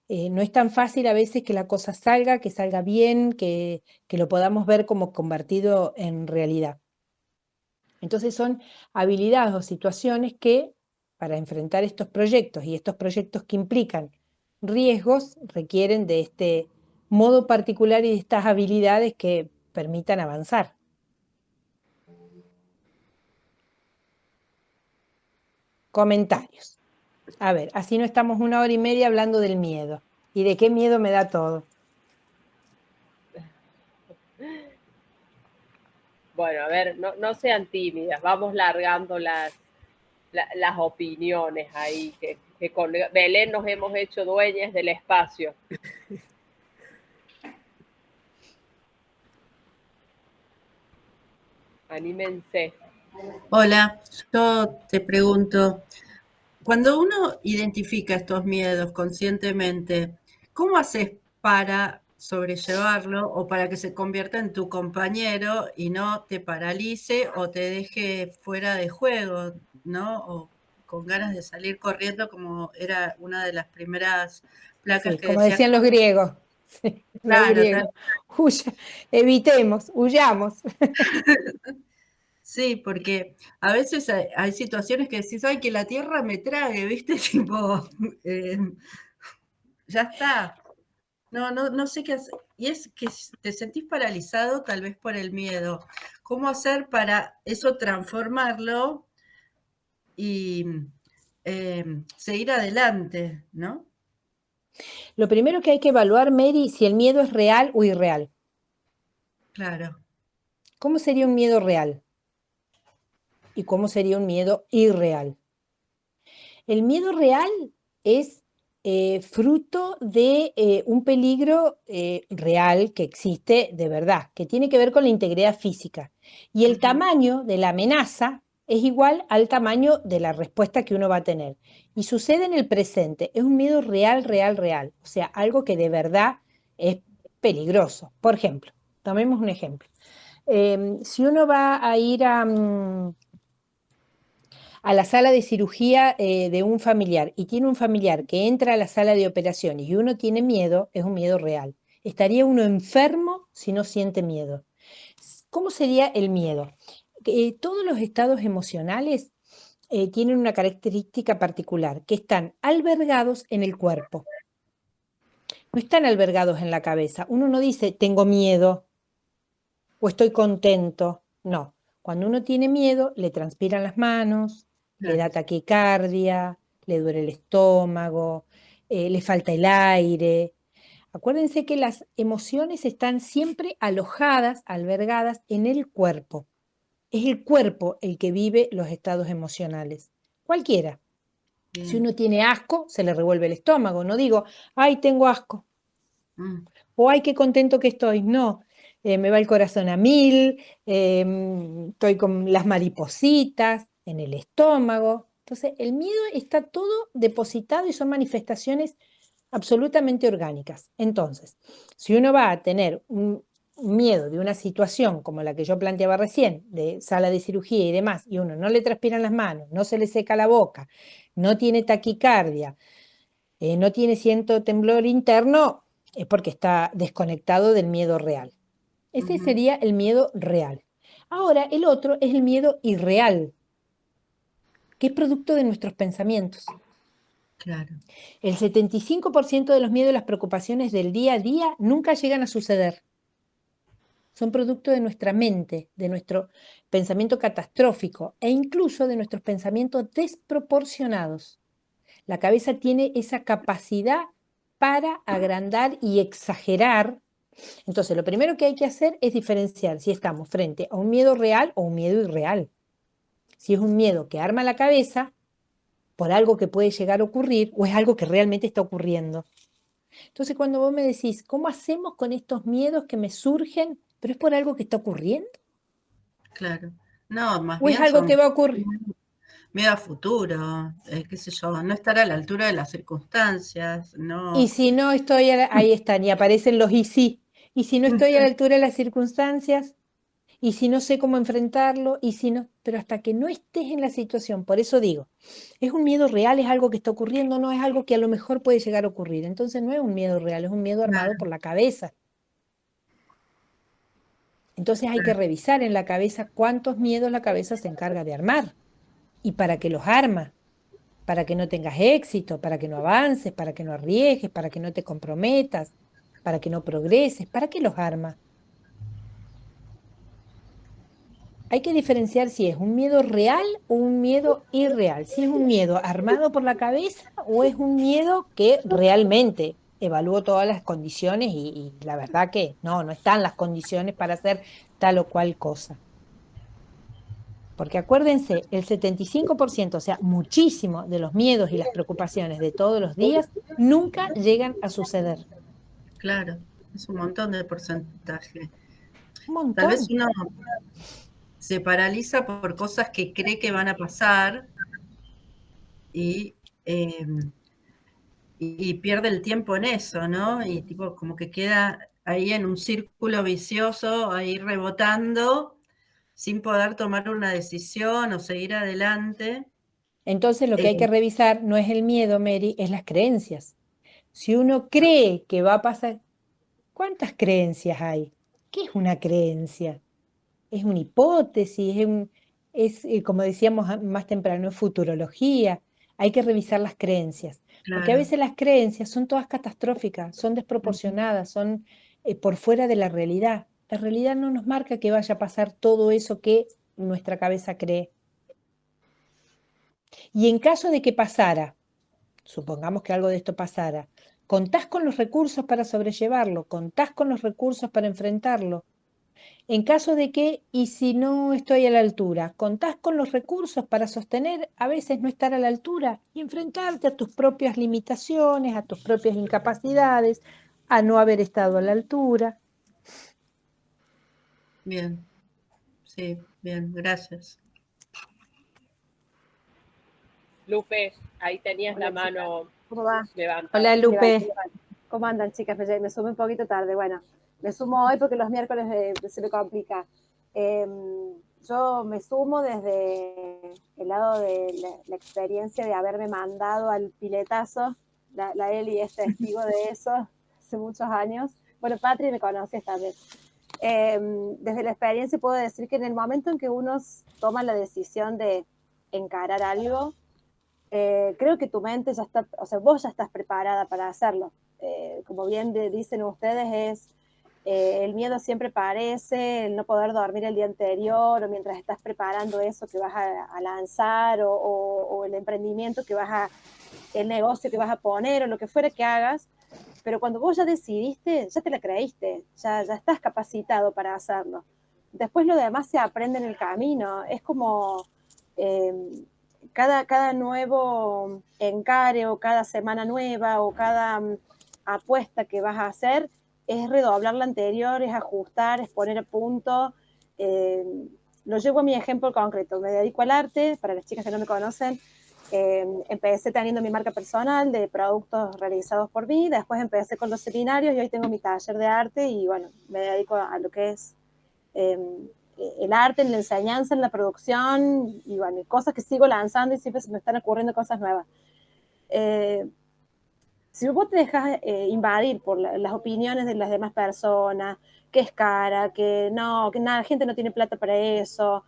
No es tan fácil a veces que la cosa salga, que salga bien, que lo podamos ver como convertido en realidad. Entonces son habilidades o situaciones que para enfrentar estos proyectos y estos proyectos que implican riesgos requieren de este modo particular y de estas habilidades que permitan avanzar. Comentarios. A ver, así no estamos 1 hora y media hablando del miedo. ¿Y de qué miedo me da todo? Bueno, a ver, no sean tímidas, vamos largando las opiniones ahí, que con Belén nos hemos hecho dueñas del espacio. Anímense. Hola, yo te pregunto, cuando uno identifica estos miedos conscientemente, ¿cómo haces para sobrellevarlo o para que se convierta en tu compañero y no te paralice o te deje fuera de juego, ¿no? O con ganas de salir corriendo, como era una de las primeras placas Sí, que como decía. decían los griegos. Sí, los Claro, griegos. Huya, evitemos, huyamos. sí, porque a veces hay situaciones que decís, ay, que la tierra me trague, ¿viste? Tipo, ya está. No sé qué hacer. Y es que te sentís paralizado tal vez por el miedo. ¿Cómo hacer para eso transformarlo y seguir adelante, ¿no? Lo primero que hay que evaluar, Mary, si el miedo es real o irreal. Claro. ¿Cómo sería un miedo real? ¿Y cómo sería un miedo irreal? El miedo real es fruto de un peligro real que existe de verdad, que tiene que ver con la integridad física. Y el tamaño de la amenaza es igual al tamaño de la respuesta que uno va a tener. Y sucede en el presente, es un miedo real, real, real. O sea, algo que de verdad es peligroso. Por ejemplo, tomemos un ejemplo. Si uno va a ir a la sala de cirugía de un familiar y tiene un familiar que entra a la sala de operaciones y uno tiene miedo, es un miedo real. ¿Estaría uno enfermo si no siente miedo? ¿Cómo sería el miedo? Todos los estados emocionales tienen una característica particular, que están albergados en el cuerpo, no están albergados en la cabeza. Uno no dice tengo miedo o estoy contento, no. Cuando uno tiene miedo, le transpiran las manos, le Claro. da taquicardia, le duele el estómago, le falta el aire. Acuérdense que las emociones están siempre alojadas, albergadas en el cuerpo. Es el cuerpo el que vive los estados emocionales. Cualquiera. Si Bien. uno tiene asco, se le revuelve el estómago. No digo, ay, tengo asco. Mm. O ay, qué contento que estoy. No, me va el corazón a mil, estoy con las maripositas en el estómago. Entonces, el miedo está todo depositado y son manifestaciones absolutamente orgánicas. Entonces, si uno va a tener un miedo de una situación como la que yo planteaba recién, de sala de cirugía y demás, y uno no le transpiran las manos, no se le seca la boca, no tiene taquicardia, no tiene cierto temblor interno, es porque está desconectado del miedo real. Ese sería el miedo real. Ahora, el otro es el miedo irreal, que es producto de nuestros pensamientos. Claro. El 75% de los miedos y las preocupaciones del día a día nunca llegan a suceder. Son producto de nuestra mente, de nuestro pensamiento catastrófico e incluso de nuestros pensamientos desproporcionados. La cabeza tiene esa capacidad para agrandar y exagerar. Entonces, lo primero que hay que hacer es diferenciar si estamos frente a un miedo real o un miedo irreal. si es un miedo que arma la cabeza por algo que puede llegar a ocurrir o es algo que realmente está ocurriendo. Entonces, cuando vos me decís, ¿cómo hacemos con estos miedos que me surgen, pero es por algo que está ocurriendo? Claro. No, más ¿O es bien algo son que va a ocurrir? miedo a futuro, qué sé yo, no estar a la altura de las circunstancias, Y no. si no estoy, ahí están, y aparecen los y sí. Y si no estoy a la altura de las circunstancias, y si no sé cómo enfrentarlo, y si no, pero hasta que no estés en la situación, por eso digo, es un miedo real, es algo que está ocurriendo, no es algo que a lo mejor puede llegar a ocurrir. Entonces no es un miedo real, es un miedo armado Claro, por la cabeza. Entonces hay que claro, revisar en la cabeza cuántos miedos la cabeza se encarga de armar y para qué los arma, para que no tengas éxito, para que no avances, para que no arriesgues, para que no te comprometas, para que no progreses, ¿para qué los arma? Hay que diferenciar si es un miedo real o un miedo irreal, si es un miedo armado por la cabeza o es un miedo que realmente evaluó todas las condiciones y la verdad que no están las condiciones para hacer tal o cual cosa. Porque acuérdense, el 75%, o sea, muchísimo de los miedos y las preocupaciones de todos los días nunca llegan a suceder. claro, es un montón de porcentaje. Un Tal montón. vez uno se paraliza por cosas que cree que van a pasar y, eh, y pierde el tiempo en eso, ¿no? Y tipo como que queda ahí en un círculo vicioso, ahí rebotando, sin poder tomar una decisión o seguir adelante. Entonces lo que hay que Eh, revisar no es el miedo, Mary, es las creencias. Si uno cree que va a pasar, ¿cuántas creencias hay? ¿Qué es una creencia? Es una hipótesis, como decíamos más temprano, es futurología. Hay que revisar las creencias, porque a claro. veces las creencias son todas catastróficas, son desproporcionadas, son por fuera de la realidad. La realidad no nos marca que vaya a pasar todo eso que nuestra cabeza cree. Y en caso de que pasara, supongamos que algo de esto pasara, ¿contás con los recursos para sobrellevarlo? ¿Contás con los recursos para enfrentarlo? En caso de que, y si no estoy a la altura, ¿contás con los recursos para sostener a veces no estar a la altura y enfrentarte a tus propias limitaciones, a tus propias incapacidades, a no haber estado a la altura? Bien, sí, bien, gracias. Lupe, ahí tenías la Hola, chicas. mano ¿Cómo va? levantada. Hola Levante, Lupe. levante. ¿Cómo andan, chicas? Me sumé un poquito tarde. Bueno, me sumo hoy porque los miércoles se me complica. Eh, yo me sumo desde el lado de la experiencia de haberme mandado al piletazo. La Eli es testigo de eso hace muchos años. Bueno, Patri me conoces también. Desde la experiencia puedo decir que en el momento en que uno toma la decisión de encarar algo, creo que tu mente ya está, o sea, vos ya estás preparada para hacerlo. Como bien dicen ustedes, el miedo siempre aparece, el no poder dormir el día anterior o mientras estás preparando eso que vas a lanzar o el emprendimiento que el negocio que vas a poner o lo que fuera que hagas. Pero cuando vos ya decidiste, ya te la creíste, ya estás capacitado para hacerlo. Después lo demás se aprende en el camino. Es como eh, cada nuevo encare o cada semana nueva o cada apuesta que vas a hacer es redoblar la anterior, es ajustar, es poner a punto. Eh, lo llevo a mi ejemplo concreto. Me dedico al arte, para las chicas que no me conocen. Empecé teniendo mi marca personal de productos realizados por mí, después empecé con los seminarios y hoy tengo mi taller de arte y bueno, me dedico a lo que es el arte, en la enseñanza, en la producción y bueno, cosas que sigo lanzando y siempre se me están ocurriendo cosas nuevas. Si vos te dejas invadir por las opiniones de las demás personas, que es cara, que no, que nada, la gente no tiene plata para eso,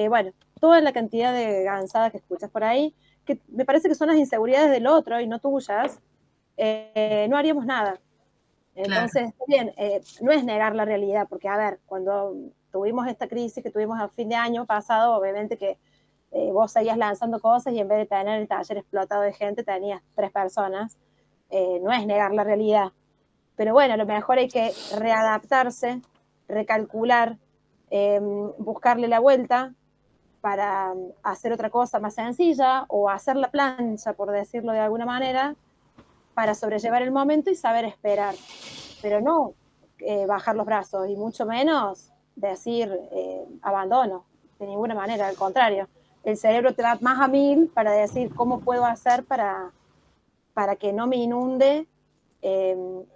bueno, toda la cantidad de gansadas que escuchas por ahí, que me parece que son las inseguridades del otro y no tuyas, no haríamos nada. Claro, Entonces, bien, no es negar la realidad, porque a ver, cuando tuvimos esta crisis que tuvimos a fin de año pasado, obviamente que vos seguías lanzando cosas y en vez de tener el taller explotado de gente, tenías 3 personas. No es negar la realidad. Pero bueno, a lo mejor hay que readaptarse, recalcular, buscarle la vuelta para hacer otra cosa más sencilla o hacer la plancha, por decirlo de alguna manera, para sobrellevar el momento y saber esperar. Pero no bajar los brazos y mucho menos decir abandono, de ninguna manera, al contrario. El cerebro te va más a 1000 para decir cómo puedo hacer para que no me inunde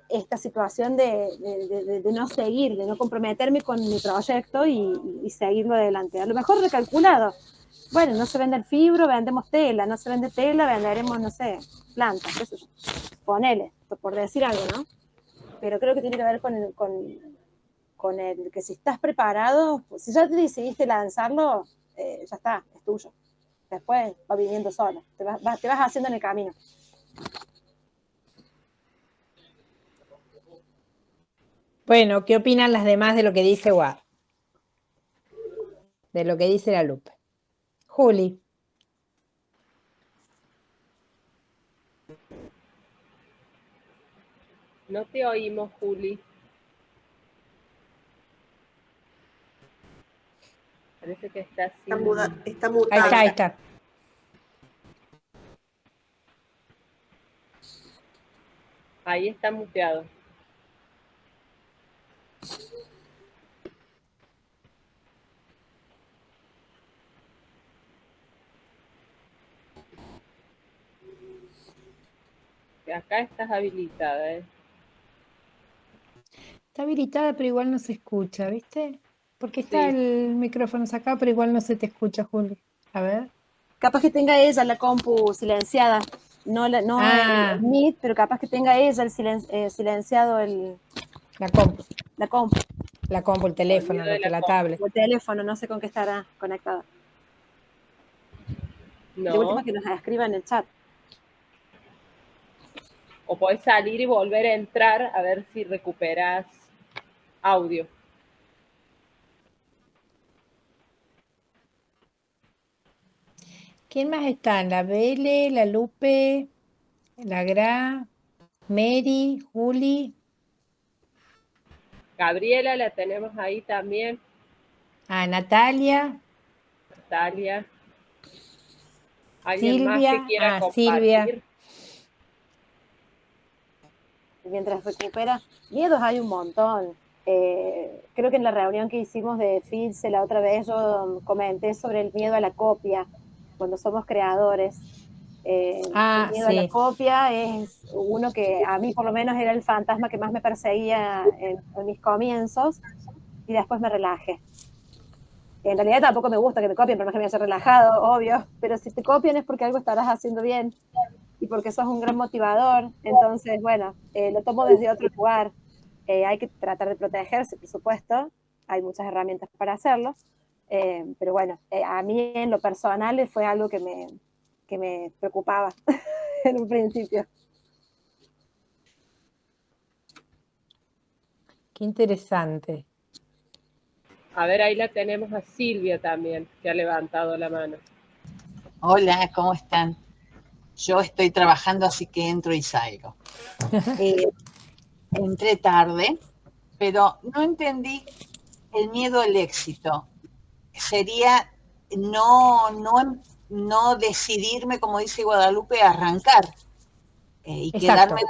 esta situación de no seguir, de no comprometerme con mi proyecto y seguirlo adelante. A lo mejor recalculado. Bueno, no se vende el fibro, vendemos tela, no se vende tela, venderemos, no sé, plantas, qué sé yo. Ponele, por decir algo, ¿no? Pero creo que tiene que ver con el que si estás preparado, pues, si ya te decidiste lanzarlo, ya está, es tuyo. Después va viniendo solo, te vas haciendo en el camino. Bueno, ¿qué opinan las demás de lo que dice Guad? De lo que dice la Lupe. Juli. No te oímos, Juli. Parece que está así. Está mutada. Ahí está. Ahí está muteado. Acá estás habilitada, ¿eh? Está habilitada, pero igual no se escucha, ¿viste? Porque está Sí. el micrófono sacado, pero igual no se te escucha, Juli. A ver. Capaz que tenga ella la compu silenciada, no el Meet, pero capaz que tenga ella el silenciado La compu. la compu. La compu, el teléfono, Sonido de la la compu. tablet. O el teléfono, no sé con qué estará conectada. De No. última que nos escriba en el chat. O podés salir y volver a entrar a ver si recuperas audio. ¿Quién más está? La Bele, la Lupe, la Gra, Mary, Juli. Gabriela la tenemos ahí también. Natalia, Natalia. ¿Alguien más Silvia. que quiera compartir? Silvia. Mientras recupera, miedos hay un montón. Creo que en la reunión que hicimos de FILSE la otra vez yo comenté sobre el miedo a la copia, cuando somos creadores. El miedo a la Sí. copia es uno que a mí por lo menos era el fantasma que más me perseguía en mis comienzos y después me relajé. En realidad tampoco me gusta que me copien, pero no es que me haya relajado, obvio, pero si te copian es porque algo estarás haciendo bien y porque sos un gran motivador. Entonces, bueno, lo tomo desde otro lugar. Hay que tratar de protegerse, por supuesto. Hay muchas herramientas para hacerlo. Pero bueno, a mí en lo personal fue algo que me preocupaba en un principio. Qué interesante. A ver, ahí la tenemos a Silvia también, que ha levantado la mano. Hola, ¿cómo están? Yo estoy trabajando, así que entro y salgo. Entré tarde, pero no entendí el miedo al éxito. Sería no decidirme, como dice Guadalupe, a arrancar y Exacto. quedarme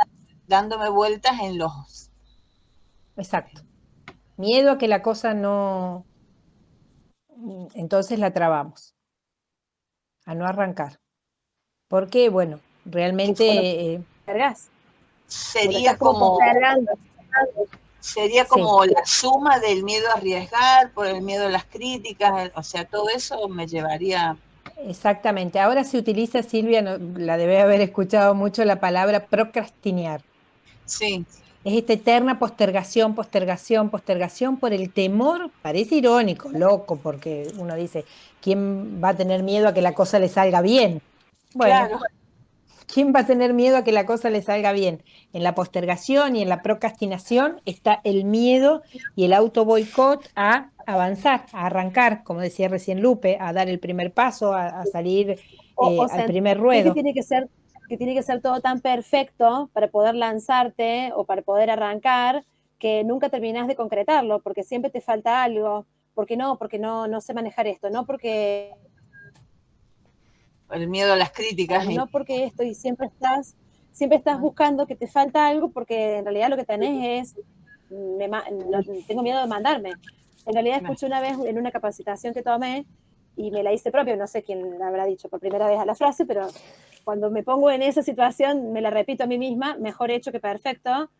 dándome vueltas en los... Exacto. Miedo a que la cosa no... Entonces la trabamos. A no arrancar. Porque, bueno, realmente... ¿Cargas? Sería como la suma del miedo a arriesgar, por el miedo a las críticas, o sea, todo eso me llevaría... Exactamente. Ahora se utiliza, Silvia, la debe haber escuchado mucho, la palabra procrastinar. Sí. Es esta eterna postergación, postergación, postergación por el temor, parece irónico, loco, porque uno dice, ¿quién va a tener miedo a que la cosa le salga bien? Bueno, Claro. ¿quién va a tener miedo a que la cosa le salga bien? En la postergación y en la procrastinación está el miedo y el auto boicot a avanzar, a arrancar, como decía recién Lupe, a dar el primer paso, a salir al primer ruedo. Que tiene que ser todo tan perfecto para poder lanzarte o para poder arrancar que nunca terminás de concretarlo, porque siempre te falta algo. Porque no sé manejar esto, no porque El miedo a las críticas. No porque esto, y siempre estás buscando que te falta algo, porque en realidad lo que tenés es, tengo miedo de mandarme. En realidad escuché una vez en una capacitación que tomé, y me la hice propia, no sé quién habrá dicho por primera vez a la frase, pero cuando me pongo en esa situación, me la repito a mí misma: mejor hecho que perfecto,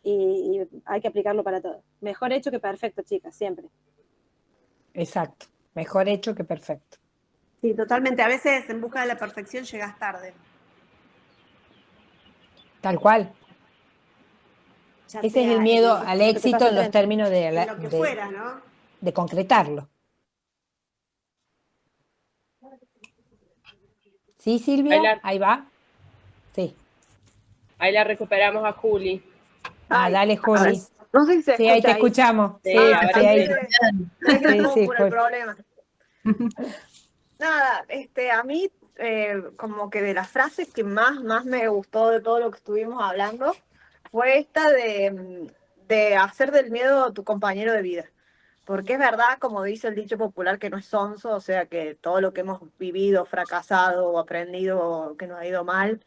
y hay que aplicarlo para todo. Mejor hecho que perfecto, chicas, siempre. Exacto. Mejor hecho que perfecto. Sí, totalmente. A veces en busca de la perfección llegas tarde. Tal cual. Ya Ese es sea el miedo en al Lo que te éxito pasa en los tren. términos lo que fuera, ¿no? de concretarlo. ¿Sí, Ahí Silvia? la, Ahí va. Sí. ahí la recuperamos a Juli. Ay, Dale, a ver, Juli. no sé si se Sí, ahí te escucha ahí. escuchamos. Sí, Sí, ahora sí, ahí. sí. Es la Sí, sí, compu el problema. Nada, a mí como que de las frases que más me gustó de todo lo que estuvimos hablando fue esta de hacer del miedo tu compañero de vida. Porque es verdad, como dice el dicho popular, que no es sonso, o sea que todo lo que hemos vivido, fracasado o aprendido que nos ha ido mal,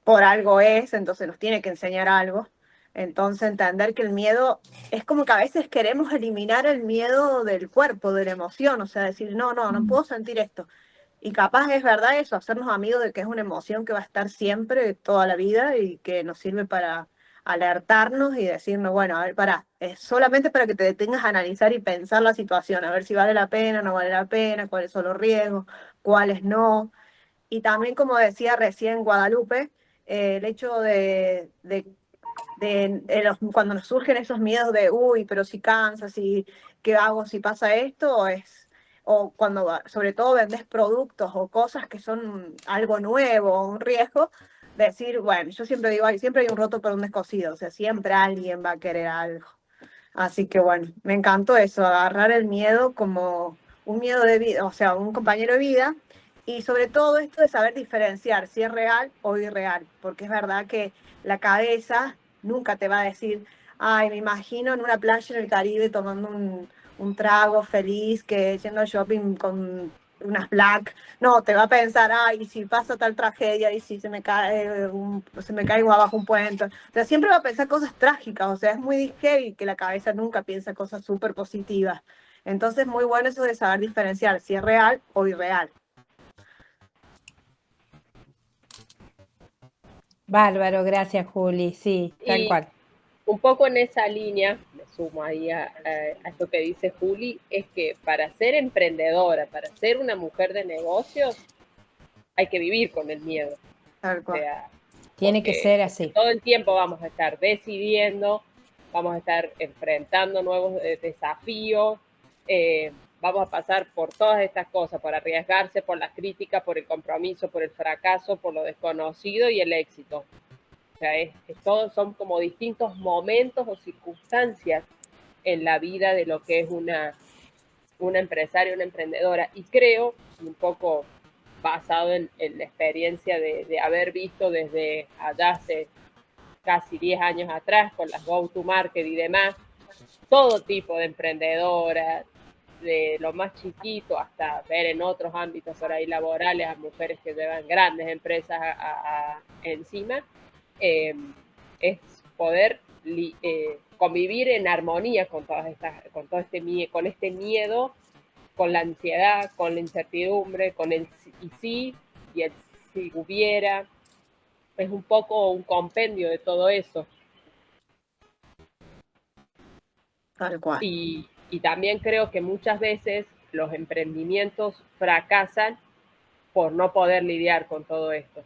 por algo es, entonces nos tiene que enseñar algo. Entonces entender que el miedo es como que a veces queremos eliminar el miedo del cuerpo, de la emoción, o sea, decir, no puedo sentir esto. Y capaz es verdad eso, hacernos amigos de que es una emoción que va a estar siempre, toda la vida, y que nos sirve para alertarnos y decirnos, bueno, a ver, pará, es solamente para que te detengas a analizar y pensar la situación, a ver si vale la pena, no vale la pena, cuáles son los riesgos, cuáles no. Y también, como decía recién Guadalupe, el hecho cuando nos surgen esos miedos de, uy, pero si cansa, si, ¿qué hago si pasa esto? O cuando sobre todo vendes productos o cosas que son algo nuevo, un riesgo, decir, bueno, yo siempre digo, siempre hay un roto por un descosido, o sea, siempre alguien va a querer algo. Así que bueno, me encantó eso, agarrar el miedo como un miedo de vida, o sea, un compañero de vida, y sobre todo esto de saber diferenciar si es real o irreal, porque es verdad que la cabeza nunca te va a decir, ay, me imagino en una playa en el Caribe tomando un trago feliz, que yendo al shopping con unas black. No, te va a pensar, ay, si pasa tal tragedia, y si se me cae abajo un puente. O sea, siempre va a pensar cosas trágicas, o sea, es muy heavy que la cabeza nunca piensa cosas súper positivas. Entonces, muy bueno eso de saber diferenciar si es real o irreal. Bárbaro, gracias, Juli. Sí, tal Y cual. un poco en esa línea, me sumo ahí a esto que dice Juli, es que para ser emprendedora, para ser una mujer de negocios, hay que vivir con el miedo. Tal O cual. sea, Tiene que ser porque así. todo el tiempo vamos a estar decidiendo, vamos a estar enfrentando nuevos desafíos, vamos a pasar por todas estas cosas, por arriesgarse, por las críticas, por el compromiso, por el fracaso, por lo desconocido y el éxito. O sea, todos son como distintos momentos o circunstancias en la vida de lo que es una empresaria, una emprendedora. Y creo, un poco basado en la experiencia de haber visto desde allá hace casi 10 años atrás con las go-to-market y demás, todo tipo de emprendedoras, de lo más chiquito hasta ver en otros ámbitos por ahí laborales a mujeres que llevan grandes empresas encima, es poder convivir en armonía con todas estas, con este miedo, con la ansiedad, con la incertidumbre, con el y sí y el si hubiera. Es un poco un compendio de todo eso. Tal cual. Y también creo que muchas veces los emprendimientos fracasan por no poder lidiar con todo esto,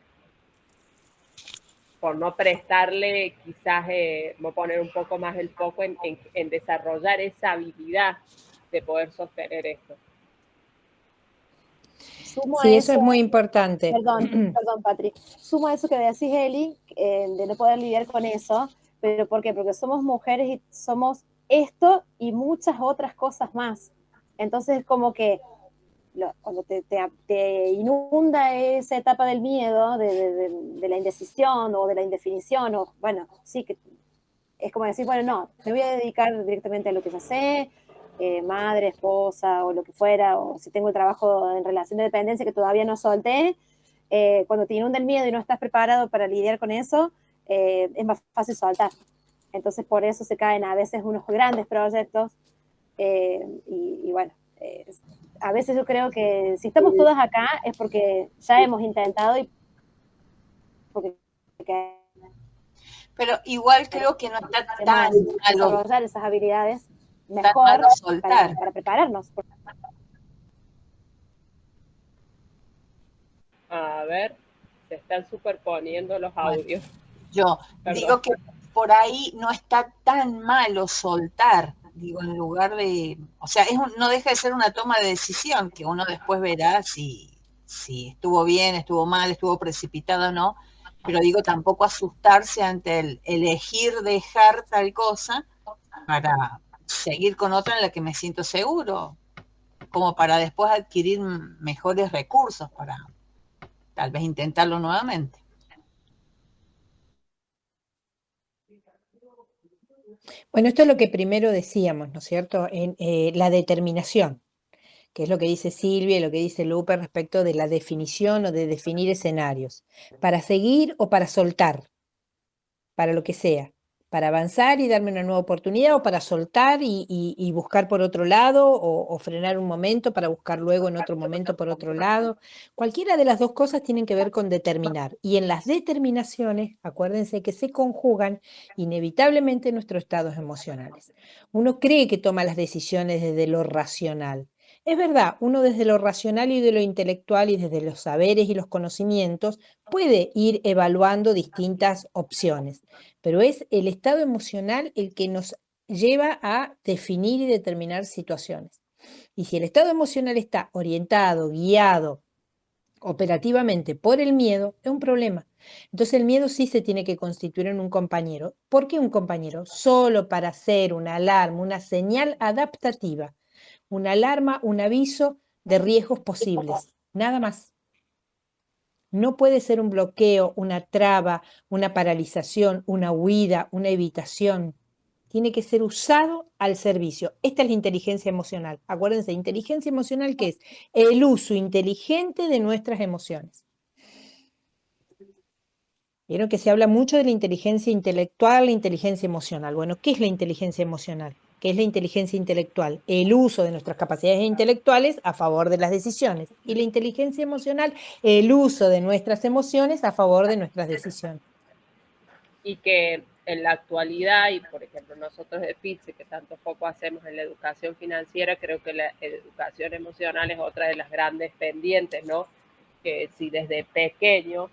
por no prestarle, quizás no poner un poco más el foco en desarrollar esa habilidad de poder sostener esto. Sumo a Sí, eso es eso, muy importante. perdón, Patri. Sumo a eso que decís, Eli, de no poder lidiar con eso. ¿Pero por qué? Porque somos mujeres y somos esto y muchas otras cosas más. Entonces es como que cuando te inunda esa etapa del miedo, de la indecisión o de la indefinición, o bueno, sí, que es como decir, bueno, no, me voy a dedicar directamente a lo que ya sé, madre, esposa o lo que fuera, o si tengo el trabajo en relación de dependencia que todavía no solté, cuando te inunda el miedo y no estás preparado para lidiar con eso, es más fácil soltar. Entonces por eso se caen a veces unos grandes proyectos y bueno, a veces yo creo que si estamos todas acá es porque ya hemos intentado y porque Pero igual creo que no está tan queremos malo, desarrollar esas habilidades tan mejor malo soltar. para prepararnos. A ver, se están superponiendo los Bueno, audios. yo Perdón. digo que por ahí no está tan malo soltar, digo, en lugar de, o sea, no deja de ser una toma de decisión que uno después verá si estuvo bien, estuvo mal, estuvo precipitado o no, pero digo, tampoco asustarse ante el elegir dejar tal cosa para seguir con otra en la que me siento seguro, como para después adquirir mejores recursos para tal vez intentarlo nuevamente. Bueno, esto es lo que primero decíamos, ¿no es cierto? En la determinación, que es lo que dice Silvia y lo que dice Lupe respecto de la definición o de definir escenarios, para seguir o para soltar, para lo que sea, para avanzar y darme una nueva oportunidad o para soltar y buscar por otro lado o frenar un momento para buscar luego en otro momento por otro lado. Cualquiera de las dos cosas tienen que ver con determinar. Y en las determinaciones, acuérdense que se conjugan inevitablemente nuestros estados emocionales. Uno cree que toma las decisiones desde lo racional. Es verdad, uno desde lo racional y de lo intelectual y desde los saberes y los conocimientos puede ir evaluando distintas opciones, pero es el estado emocional el que nos lleva a definir y determinar situaciones. Y si el estado emocional está orientado, guiado operativamente por el miedo, es un problema. Entonces el miedo sí se tiene que constituir en un compañero. ¿Por qué un compañero? Solo para hacer una alarma, una señal adaptativa, una alarma, un aviso de riesgos posibles, nada más. No puede ser un bloqueo, una traba, una paralización, una huida, una evitación. Tiene que ser usado al servicio. Esta es la inteligencia emocional. Acuérdense, inteligencia emocional, ¿qué es? El uso inteligente de nuestras emociones. Vieron que se habla mucho de la inteligencia intelectual, la inteligencia emocional. Bueno, ¿qué es la inteligencia emocional? ¿Qué es la inteligencia intelectual? El uso de nuestras capacidades intelectuales a favor de las decisiones. Y la inteligencia emocional, el uso de nuestras emociones a favor de nuestras decisiones. Y que en la actualidad, y por ejemplo nosotros de PITSE, que tanto foco hacemos en la educación financiera, creo que la educación emocional es otra de las grandes pendientes, ¿no? Que si desde pequeño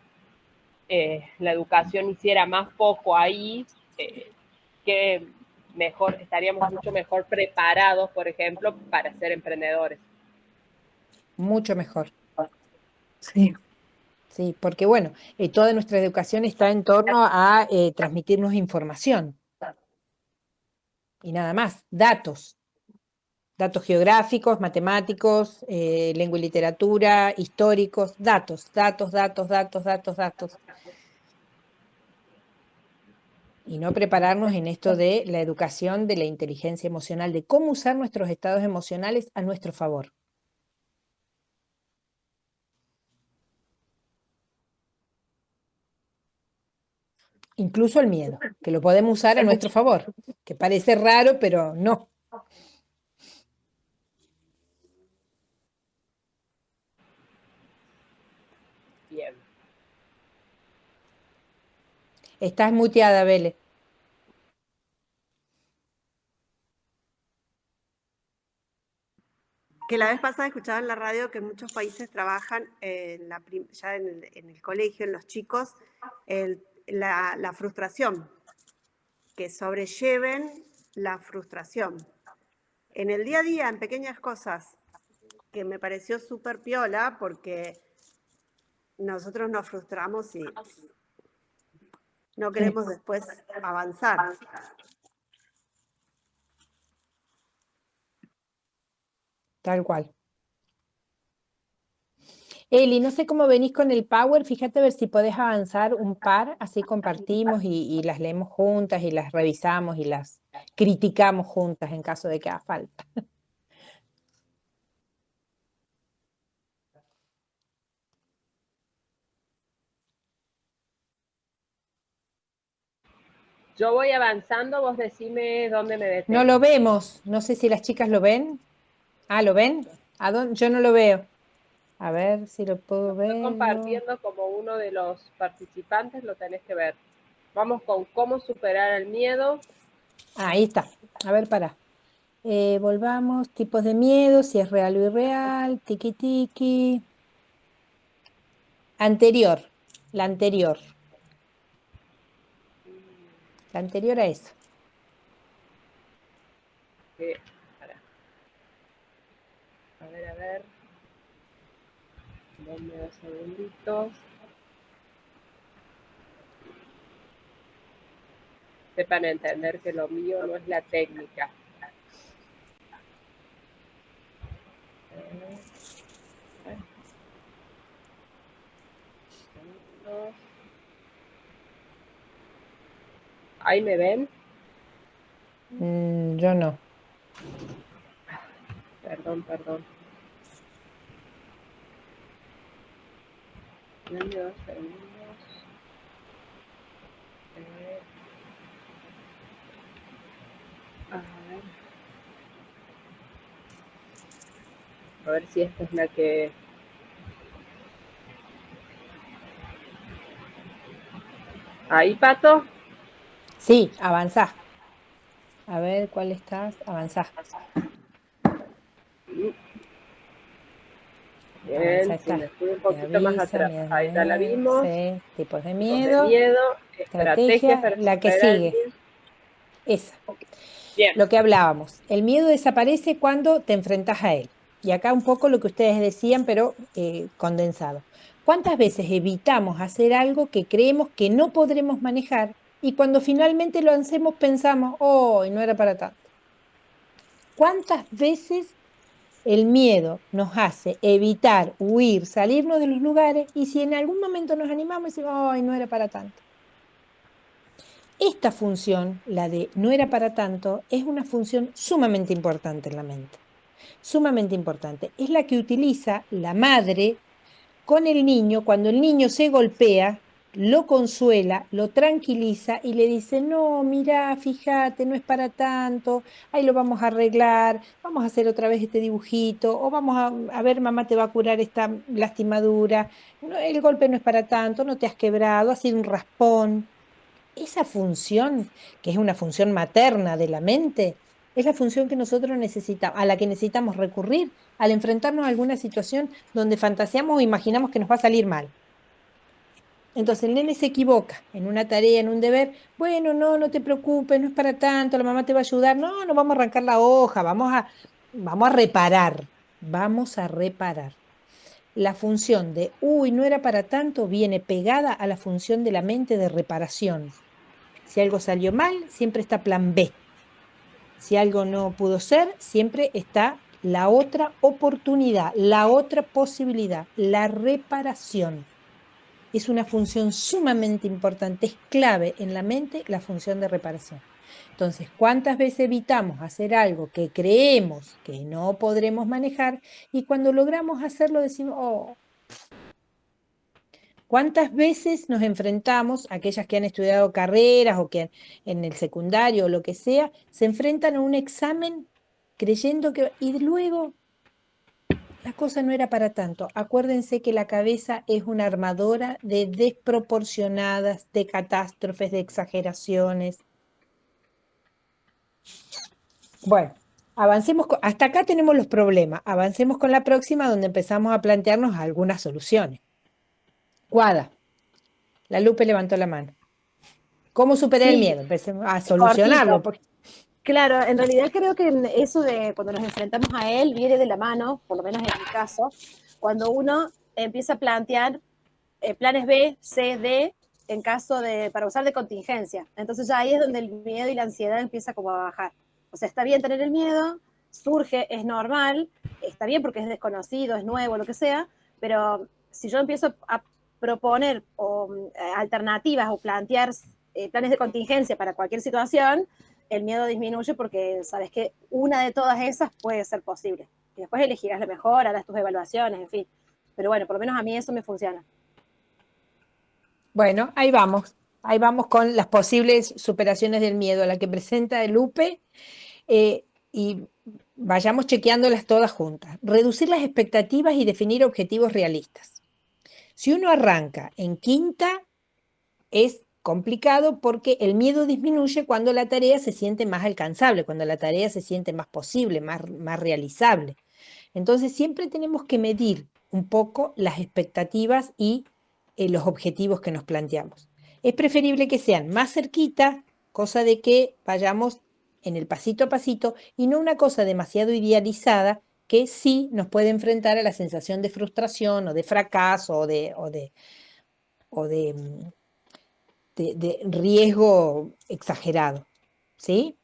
la educación hiciera más foco ahí, que mejor, estaríamos mucho mejor preparados, por ejemplo, para ser emprendedores. Mucho mejor. Sí. Sí, porque bueno, toda nuestra educación está en torno a transmitirnos información. Y nada más, datos. Datos geográficos, matemáticos, lengua y literatura, históricos, datos. Y no prepararnos en esto de la educación de la inteligencia emocional, de cómo usar nuestros estados emocionales a nuestro favor. Incluso el miedo, que lo podemos usar a nuestro favor, que parece raro, pero no. Bien. Estás muteada, Vélez. Que la vez pasada escuchaba en la radio que en muchos países trabajan ya en el colegio, en los chicos, la frustración, que sobrelleven la frustración. En el día a día, en pequeñas cosas, que me pareció súper piola, porque nosotros nos frustramos y no queremos después avanzar. Tal cual. Eli, no sé cómo venís con el Power, fíjate a ver si podés avanzar un par, así compartimos y las leemos juntas y las revisamos y las criticamos juntas en caso de que haga falta. Yo voy avanzando, vos decime dónde me No detengo. lo vemos. No sé si las chicas lo ven. Ah, ¿lo ven? ¿A dónde? Yo no lo veo. A ver si lo puedo Estoy ver. compartiendo como uno de los participantes, lo tenés que ver. Vamos con cómo superar el miedo. Ah, ahí está. A ver, para. Volvamos. Tipos de miedo, si es real o irreal. Tiki tiki. Anterior. La anterior. La anterior a eso. Para. A ver. Dame 2 segunditos. Sepan entender que lo mío no es la técnica. ¿Ahí me ven? Yo no. Perdón. Dame 2 segundos. A ver si esta es la que... ¿Ahí, Pato? Sí, avanzá. A ver, ¿cuál estás? Avanzá. Bien, Avanzá si me está. fui un Te poquito más avisa, atrás. miedo, Ahí ya la miedo, vimos. sí. Tipos de Tipos de miedo. miedo, estrategias para La que superar el sigue. miedo. Esa. Bien. Lo que hablábamos. El miedo desaparece cuando te enfrentas a él. Y acá un poco lo que ustedes decían, pero condensado. ¿Cuántas veces evitamos hacer algo que creemos que no podremos manejar y cuando finalmente lo hacemos pensamos, oh, y no era para tanto? ¿Cuántas veces el miedo nos hace evitar, huir, salirnos de los lugares y si en algún momento nos animamos y decimos, ay, no era para tanto? Esta función, la de no era para tanto, es una función sumamente importante en la mente. Sumamente importante. Es la que utiliza la madre con el niño cuando el niño se golpea, lo consuela, lo tranquiliza y le dice, no, mira, fíjate, no es para tanto, ahí lo vamos a arreglar, vamos a hacer otra vez este dibujito, o vamos a ver, mamá te va a curar esta lastimadura, no, el golpe no es para tanto, no te has quebrado, ha sido un raspón. Esa función, que es una función materna de la mente, es la función que nosotros necesitamos, a la que necesitamos recurrir al enfrentarnos a alguna situación donde fantaseamos o imaginamos que nos va a salir mal. Entonces el nene se equivoca en una tarea, en un deber, bueno, no, no te preocupes, no es para tanto, la mamá te va a ayudar, no, no vamos a arrancar la hoja, vamos a reparar, vamos a reparar. La función de, uy, no era para tanto, viene pegada a la función de la mente de reparación. Si algo salió mal, siempre está plan B. Si algo no pudo ser, siempre está la otra oportunidad, la otra posibilidad, la reparación. Es una función sumamente importante, es clave en la mente la función de reparación. Entonces, ¿cuántas veces evitamos hacer algo que creemos que no podremos manejar y cuando logramos hacerlo decimos, oh? ¿Cuántas veces nos enfrentamos, aquellas que han estudiado carreras o que en el secundario o lo que sea, se enfrentan a un examen creyendo que... Y luego la cosa no era para tanto. Acuérdense que la cabeza es una armadora de desproporcionadas, de catástrofes, de exageraciones. Bueno, avancemos, hasta acá tenemos los problemas. Avancemos con la próxima donde empezamos a plantearnos algunas soluciones. Guada, la Lupe levantó la mano. ¿Cómo superar el Sí, miedo? Empecemos a solucionarlo. cortito. Claro, en realidad creo que eso de cuando nos enfrentamos a él viene de la mano, por lo menos en mi caso, cuando uno empieza a plantear planes B, C, D en caso de, para usar de contingencia. Entonces ya ahí es donde el miedo y la ansiedad empieza como a bajar. O sea, está bien tener el miedo, surge, es normal, está bien porque es desconocido, es nuevo, lo que sea, pero si yo empiezo a proponer alternativas o plantear planes de contingencia para cualquier situación, el miedo disminuye porque sabes que una de todas esas puede ser posible. Y después elegirás la mejor, harás tus evaluaciones, en fin. Pero bueno, por lo menos a mí eso me funciona. Bueno, ahí vamos. Ahí vamos con las posibles superaciones del miedo, la que presenta Lupe, y vayamos chequeándolas todas juntas. Reducir las expectativas y definir objetivos realistas. Si uno arranca en quinta, es complicado porque el miedo disminuye cuando la tarea se siente más alcanzable, cuando la tarea se siente más posible, más realizable. Entonces siempre tenemos que medir un poco las expectativas y los objetivos que nos planteamos. Es preferible que sean más cerquita, cosa de que vayamos en el pasito a pasito y no una cosa demasiado idealizada que sí nos puede enfrentar a la sensación de frustración o de fracaso o de riesgo exagerado. ¿Sí?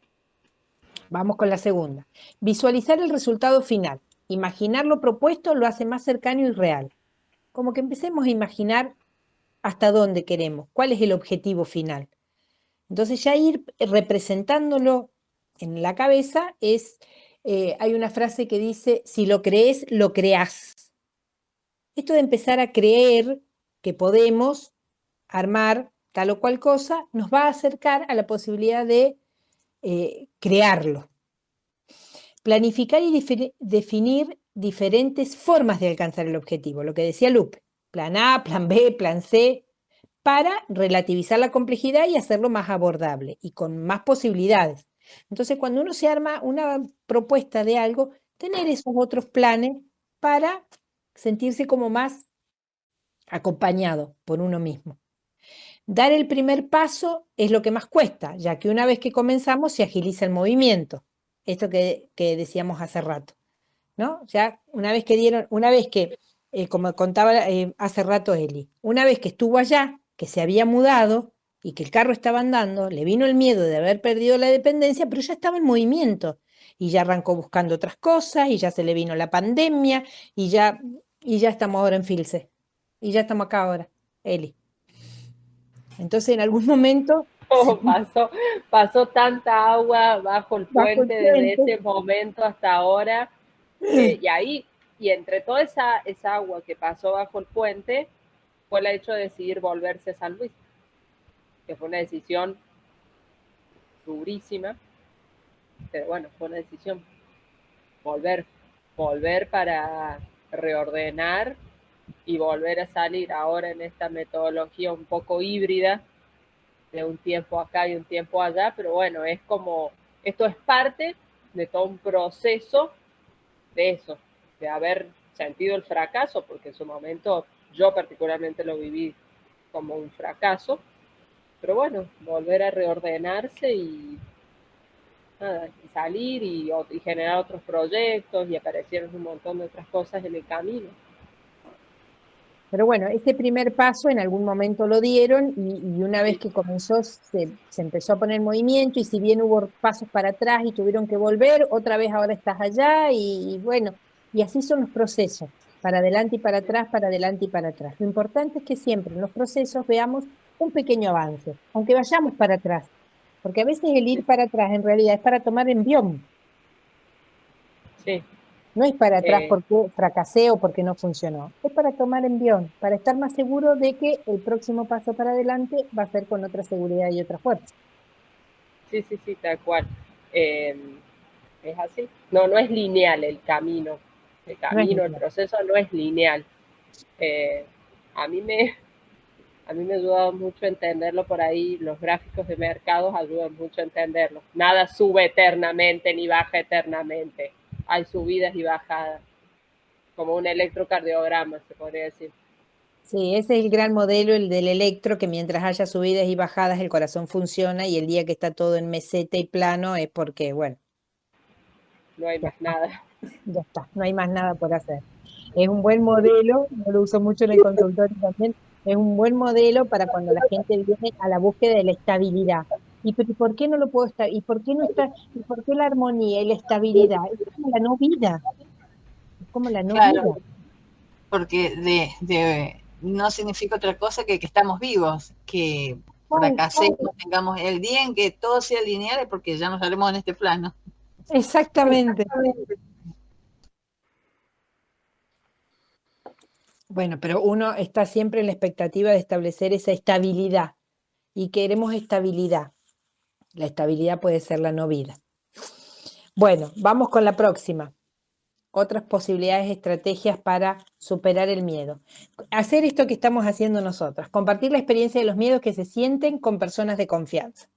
Vamos con la segunda. Visualizar el resultado final. Imaginar lo propuesto lo hace más cercano y real. Como que empecemos a imaginar hasta dónde queremos, cuál es el objetivo final. Entonces ya ir representándolo en la cabeza hay una frase que dice, si lo crees, lo creás. Esto de empezar a creer que podemos armar tal o cual cosa nos va a acercar a la posibilidad de crearlo. Planificar y definir diferentes formas de alcanzar el objetivo, lo que decía Lupe, plan A, plan B, plan C, para relativizar la complejidad y hacerlo más abordable y con más posibilidades. Entonces, cuando uno se arma una propuesta de algo, tener esos otros planes para sentirse como más acompañado por uno mismo. Dar el primer paso es lo que más cuesta, ya que una vez que comenzamos se agiliza el movimiento. Esto que decíamos hace rato, ¿no? Ya una vez que, como contaba hace rato Eli, una vez que estuvo allá, que se había mudado y que el carro estaba andando, le vino el miedo de haber perdido la dependencia, pero ya estaba en movimiento y ya arrancó buscando otras cosas y ya se le vino la pandemia y ya estamos ahora en Filce y ya estamos acá ahora, Eli. Entonces en algún momento pasó tanta agua bajo el puente desde ese momento hasta ahora. Y entre toda esa agua que pasó bajo el puente, fue el hecho de decidir volverse a San Luis, que fue una decisión durísima, pero bueno, fue una decisión. Volver para reordenar y volver a salir ahora en esta metodología un poco híbrida, de un tiempo acá y un tiempo allá, pero bueno, es como, esto es parte de todo un proceso de eso, de haber sentido el fracaso, porque en su momento yo particularmente lo viví como un fracaso, pero bueno, volver a reordenarse y nada, y salir y generar otros proyectos, y aparecieron un montón de otras cosas en el camino. Pero bueno, este primer paso en algún momento lo dieron y una vez que comenzó se empezó a poner en movimiento, y si bien hubo pasos para atrás y tuvieron que volver, otra vez ahora estás allá y bueno, y así son los procesos, para adelante y para atrás, para adelante y para atrás. Lo importante es que siempre en los procesos veamos un pequeño avance, aunque vayamos para atrás, porque a veces el ir para atrás en realidad es para tomar envión. Sí. No es para atrás porque fracasé o porque no funcionó. Es para tomar envión, para estar más seguro de que el próximo paso para adelante va a ser con otra seguridad y otra fuerza. Sí, tal cual. Es así. No es lineal el camino. El proceso no es lineal. A mí me ha ayudado mucho a entenderlo por ahí. Los gráficos de mercados ayudan mucho a entenderlo. Nada sube eternamente ni baja eternamente. Hay subidas y bajadas, como un electrocardiograma, se podría decir. Sí, ese es el gran modelo, el del electro, que mientras haya subidas y bajadas el corazón funciona, y el día que está todo en meseta y plano es porque, bueno, no hay más nada. Ya está, no hay más nada por hacer. Es un buen modelo, yo lo uso mucho en el consultorio también, es un buen modelo para cuando la gente viene a la búsqueda de la estabilidad. ¿Y por qué no lo puedo estar? ¿Y por qué no está? ¿Y por qué la armonía y la estabilidad? Es como la no vida. Es como la no vida. Porque no significa otra cosa que estamos vivos, que fracasemos, tengamos el día en que todo sea lineal, es porque ya nos haremos en este plano. Exactamente. Bueno, pero uno está siempre en la expectativa de establecer esa estabilidad, y queremos estabilidad. La estabilidad puede ser la no vida. Bueno, vamos con la próxima. Otras posibilidades, estrategias para superar el miedo. Hacer esto que estamos haciendo nosotras, compartir la experiencia de los miedos que se sienten con personas de confianza.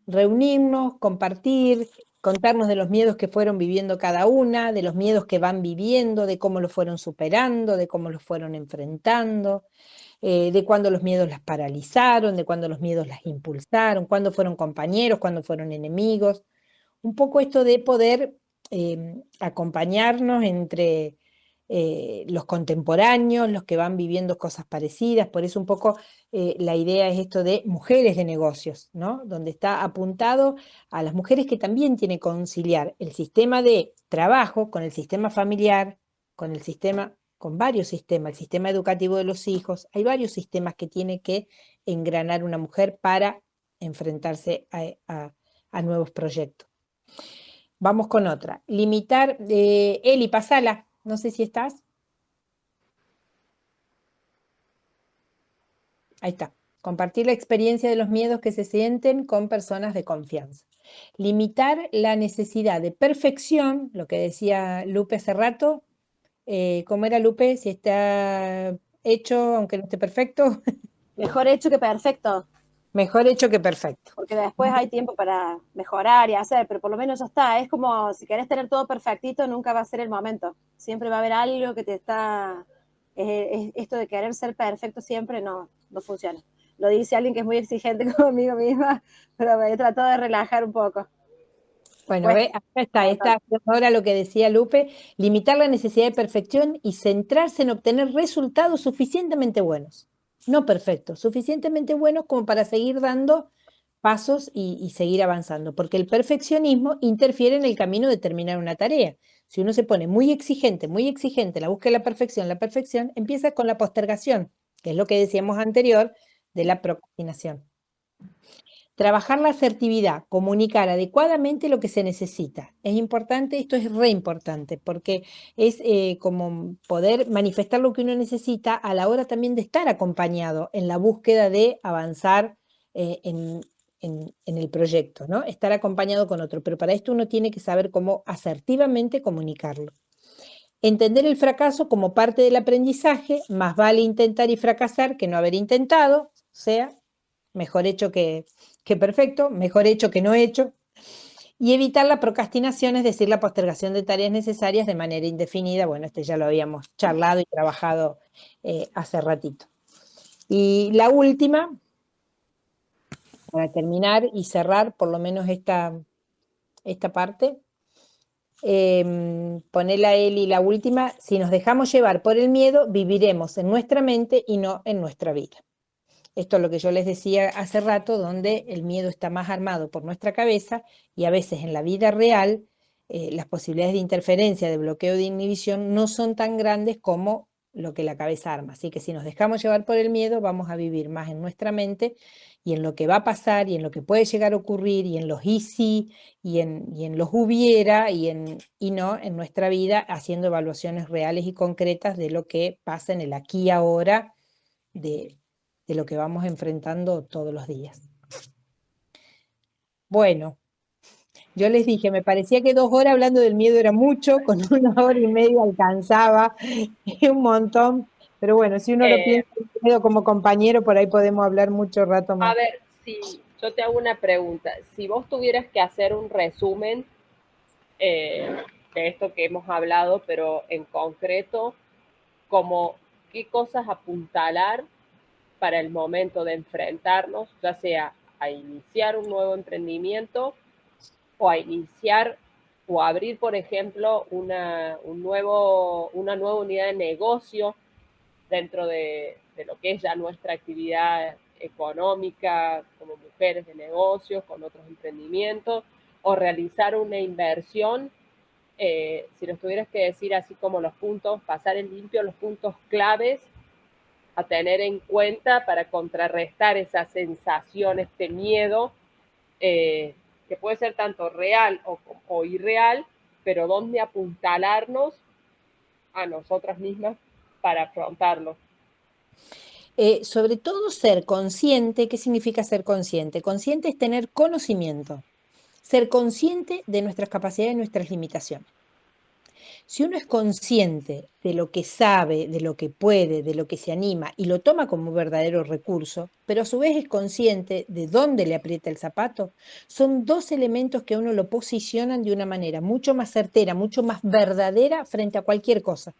Reunirnos, compartir, contarnos de los miedos que fueron viviendo cada una, de los miedos que van viviendo, de cómo los fueron superando, de cómo los fueron enfrentando, de cuándo los miedos las paralizaron, de cuándo los miedos las impulsaron, cuándo fueron compañeros, cuándo fueron enemigos. Un poco esto de poder acompañarnos entre los contemporáneos, los que van viviendo cosas parecidas, por eso un poco la idea es esto de mujeres de negocios, ¿no? Donde está apuntado a las mujeres que también tienen que conciliar el sistema de trabajo con el sistema familiar, con el sistema, con varios sistemas, el sistema educativo de los hijos, hay varios sistemas que tiene que engranar una mujer para enfrentarse a nuevos proyectos. Vamos con otra. Limitar, Eli, pasala, no sé si estás. Ahí está. Compartir la experiencia de los miedos que se sienten con personas de confianza. Limitar la necesidad de perfección, lo que decía Lupe hace rato. ¿Cómo era, Lupe? Si está hecho, aunque no esté perfecto. Mejor hecho que perfecto. Mejor hecho que perfecto. Porque después hay tiempo para mejorar y hacer, pero por lo menos ya está. Es como si querés tener todo perfectito, nunca va a ser el momento. Siempre va a haber algo que te está... esto de querer ser perfecto siempre no funciona. Lo dice alguien que es muy exigente conmigo misma, pero me he tratado de relajar un poco. Bueno, ve, acá está ahora lo que decía Lupe, limitar la necesidad de perfección y centrarse en obtener resultados suficientemente buenos, no perfectos, suficientemente buenos como para seguir dando pasos y seguir avanzando, porque el perfeccionismo interfiere en el camino de terminar una tarea. Si uno se pone muy exigente, la búsqueda de la perfección, empieza con la postergación, que es lo que decíamos anterior de la procrastinación. Trabajar la asertividad, comunicar adecuadamente lo que se necesita. Es importante, esto es re importante, porque es como poder manifestar lo que uno necesita a la hora también de estar acompañado en la búsqueda de avanzar en el proyecto, ¿no? Estar acompañado con otro, pero para esto uno tiene que saber cómo asertivamente comunicarlo. Entender el fracaso como parte del aprendizaje, más vale intentar y fracasar que no haber intentado, o sea, mejor hecho que perfecto, mejor hecho que no hecho, y evitar la procrastinación, es decir, la postergación de tareas necesarias de manera indefinida. Bueno, ya lo habíamos charlado y trabajado hace ratito. Y la última, para terminar y cerrar por lo menos esta parte, ponela a Eli la última, si nos dejamos llevar por el miedo, viviremos en nuestra mente y no en nuestra vida. Esto es lo que yo les decía hace rato, donde el miedo está más armado por nuestra cabeza y a veces en la vida real las posibilidades de interferencia, de bloqueo, de inhibición no son tan grandes como lo que la cabeza arma. Así que si nos dejamos llevar por el miedo, vamos a vivir más en nuestra mente y en lo que va a pasar y en lo que puede llegar a ocurrir y en los y sí y en los hubiera y no en nuestra vida, haciendo evaluaciones reales y concretas de lo que pasa en el aquí y ahora de lo que vamos enfrentando todos los días. Bueno, yo les dije, me parecía que 2 horas hablando del miedo era mucho, con 1 hora y media alcanzaba, es un montón, pero bueno, si uno lo piensa el miedo como compañero, por ahí podemos hablar mucho rato más. A ver, si yo te hago una pregunta, si vos tuvieras que hacer un resumen de esto que hemos hablado, pero en concreto, como qué cosas apuntalar para el momento de enfrentarnos, ya sea a iniciar un nuevo emprendimiento o a iniciar o abrir, por ejemplo, una nueva unidad de negocio dentro de lo que es ya nuestra actividad económica como mujeres de negocios, con otros emprendimientos, o realizar una inversión. Si nos tuvieras que decir así como los puntos, pasar en limpio los puntos claves a tener en cuenta para contrarrestar esa sensación, este miedo, que puede ser tanto real o irreal, pero dónde apuntalarnos a nosotras mismas para afrontarlo. Sobre todo ser consciente. ¿Qué significa ser consciente? Consciente es tener conocimiento, ser consciente de nuestras capacidades y nuestras limitaciones. Si uno es consciente de lo que sabe, de lo que puede, de lo que se anima y lo toma como verdadero recurso, pero a su vez es consciente de dónde le aprieta el zapato, son dos elementos que a uno lo posicionan de una manera mucho más certera, mucho más verdadera frente a cualquier cosa.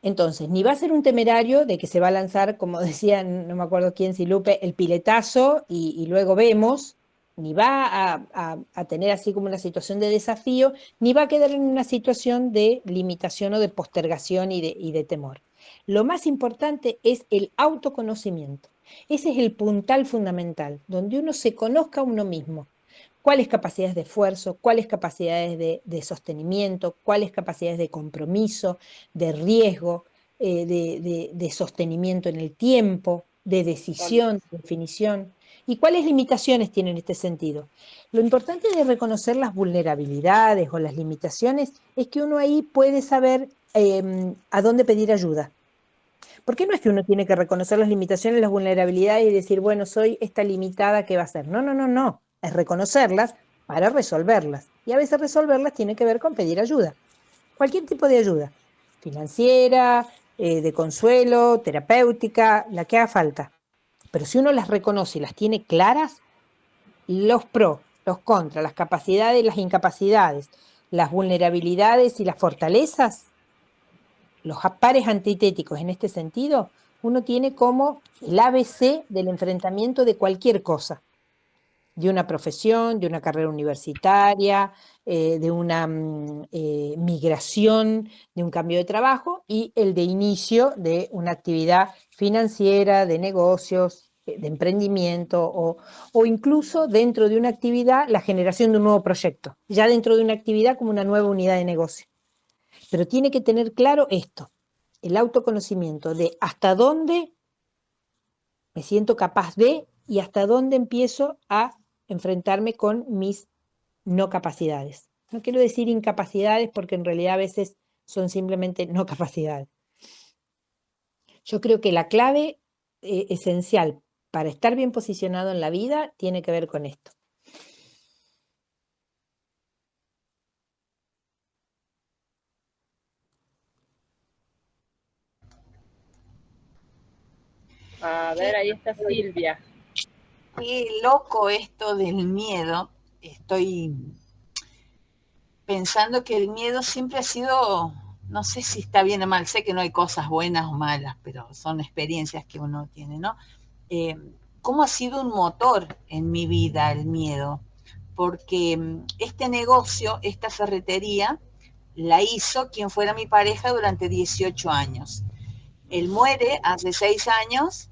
Entonces, ni va a ser un temerario de que se va a lanzar, como decía, no me acuerdo quién, si Lupe, el piletazo y luego vemos, ni va a tener así como una situación de desafío, ni va a quedar en una situación de limitación o de postergación y de temor. Lo más importante es el autoconocimiento. Ese es el puntal fundamental, donde uno se conozca a uno mismo. ¿Cuáles capacidades de esfuerzo? ¿Cuáles capacidades de sostenimiento? ¿Cuáles capacidades de compromiso, de riesgo, de sostenimiento en el tiempo, de decisión, de definición? ¿Y cuáles limitaciones tiene en este sentido? Lo importante de reconocer las vulnerabilidades o las limitaciones es que uno ahí puede saber a dónde pedir ayuda. Porque no es que uno tiene que reconocer las limitaciones, las vulnerabilidades y decir, bueno, soy esta limitada, ¿qué va a hacer? No, no, no, no. Es reconocerlas para resolverlas. Y a veces resolverlas tiene que ver con pedir ayuda. Cualquier tipo de ayuda. Financiera, de consuelo, terapéutica, la que haga falta. Pero si uno las reconoce y las tiene claras, los pros, los contras, las capacidades y las incapacidades, las vulnerabilidades y las fortalezas, los pares antitéticos en este sentido, uno tiene como el ABC del enfrentamiento de cualquier cosa, de una profesión, de una carrera universitaria, de una migración, de un cambio de trabajo y el de inicio de una actividad financiera, de negocios, de emprendimiento o incluso dentro de una actividad la generación de un nuevo proyecto, ya dentro de una actividad como una nueva unidad de negocio. Pero tiene que tener claro esto, el autoconocimiento de hasta dónde me siento capaz de y hasta dónde empiezo a enfrentarme con mis no capacidades. No quiero decir incapacidades porque en realidad a veces son simplemente no capacidades. Yo creo que la clave esencial para estar bien posicionado en la vida tiene que ver con esto. A ver, ahí está Silvia. Qué loco esto del miedo. Estoy pensando que el miedo siempre ha sido, no sé si está bien o mal, sé que no hay cosas buenas o malas, pero son experiencias que uno tiene, ¿no? Eh, ¿Cómo ha sido un motor en mi vida el miedo? Porque este negocio, esta ferretería, la hizo quien fuera mi pareja durante 18 años. Él muere hace 6 años,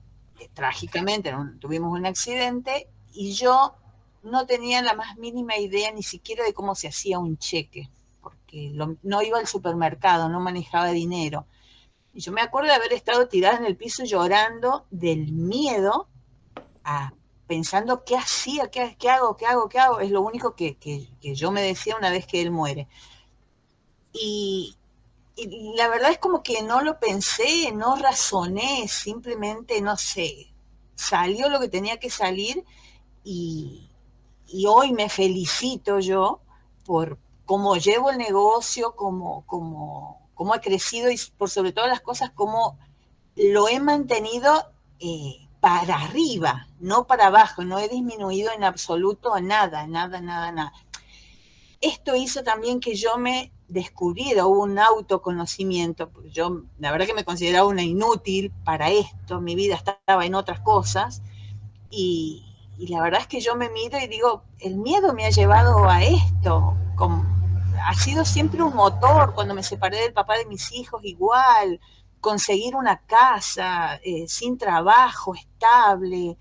trágicamente, tuvimos un accidente, y yo no tenía la más mínima idea ni siquiera de cómo se hacía un cheque, porque no iba al supermercado, no manejaba dinero. Y yo me acuerdo de haber estado tirada en el piso llorando del miedo, pensando qué hacía, qué hago, qué hago, qué hago. Es lo único que yo me decía una vez que él muere. Y, y la verdad es como que no lo pensé, no razoné, simplemente, no sé, salió lo que tenía que salir, y, y hoy me felicito yo por cómo llevo el negocio, cómo ha crecido y por sobre todas las cosas, cómo lo he mantenido para arriba, no para abajo, no he disminuido en absoluto nada, nada, nada, nada. Esto hizo también que yo me descubriera, hubo un autoconocimiento, porque yo la verdad que me consideraba una inútil para esto, mi vida estaba en otras cosas, y la verdad es que yo me miro y digo, el miedo me ha llevado a esto, ha sido siempre un motor. Cuando me separé del papá de mis hijos, igual, conseguir una casa, sin trabajo estable,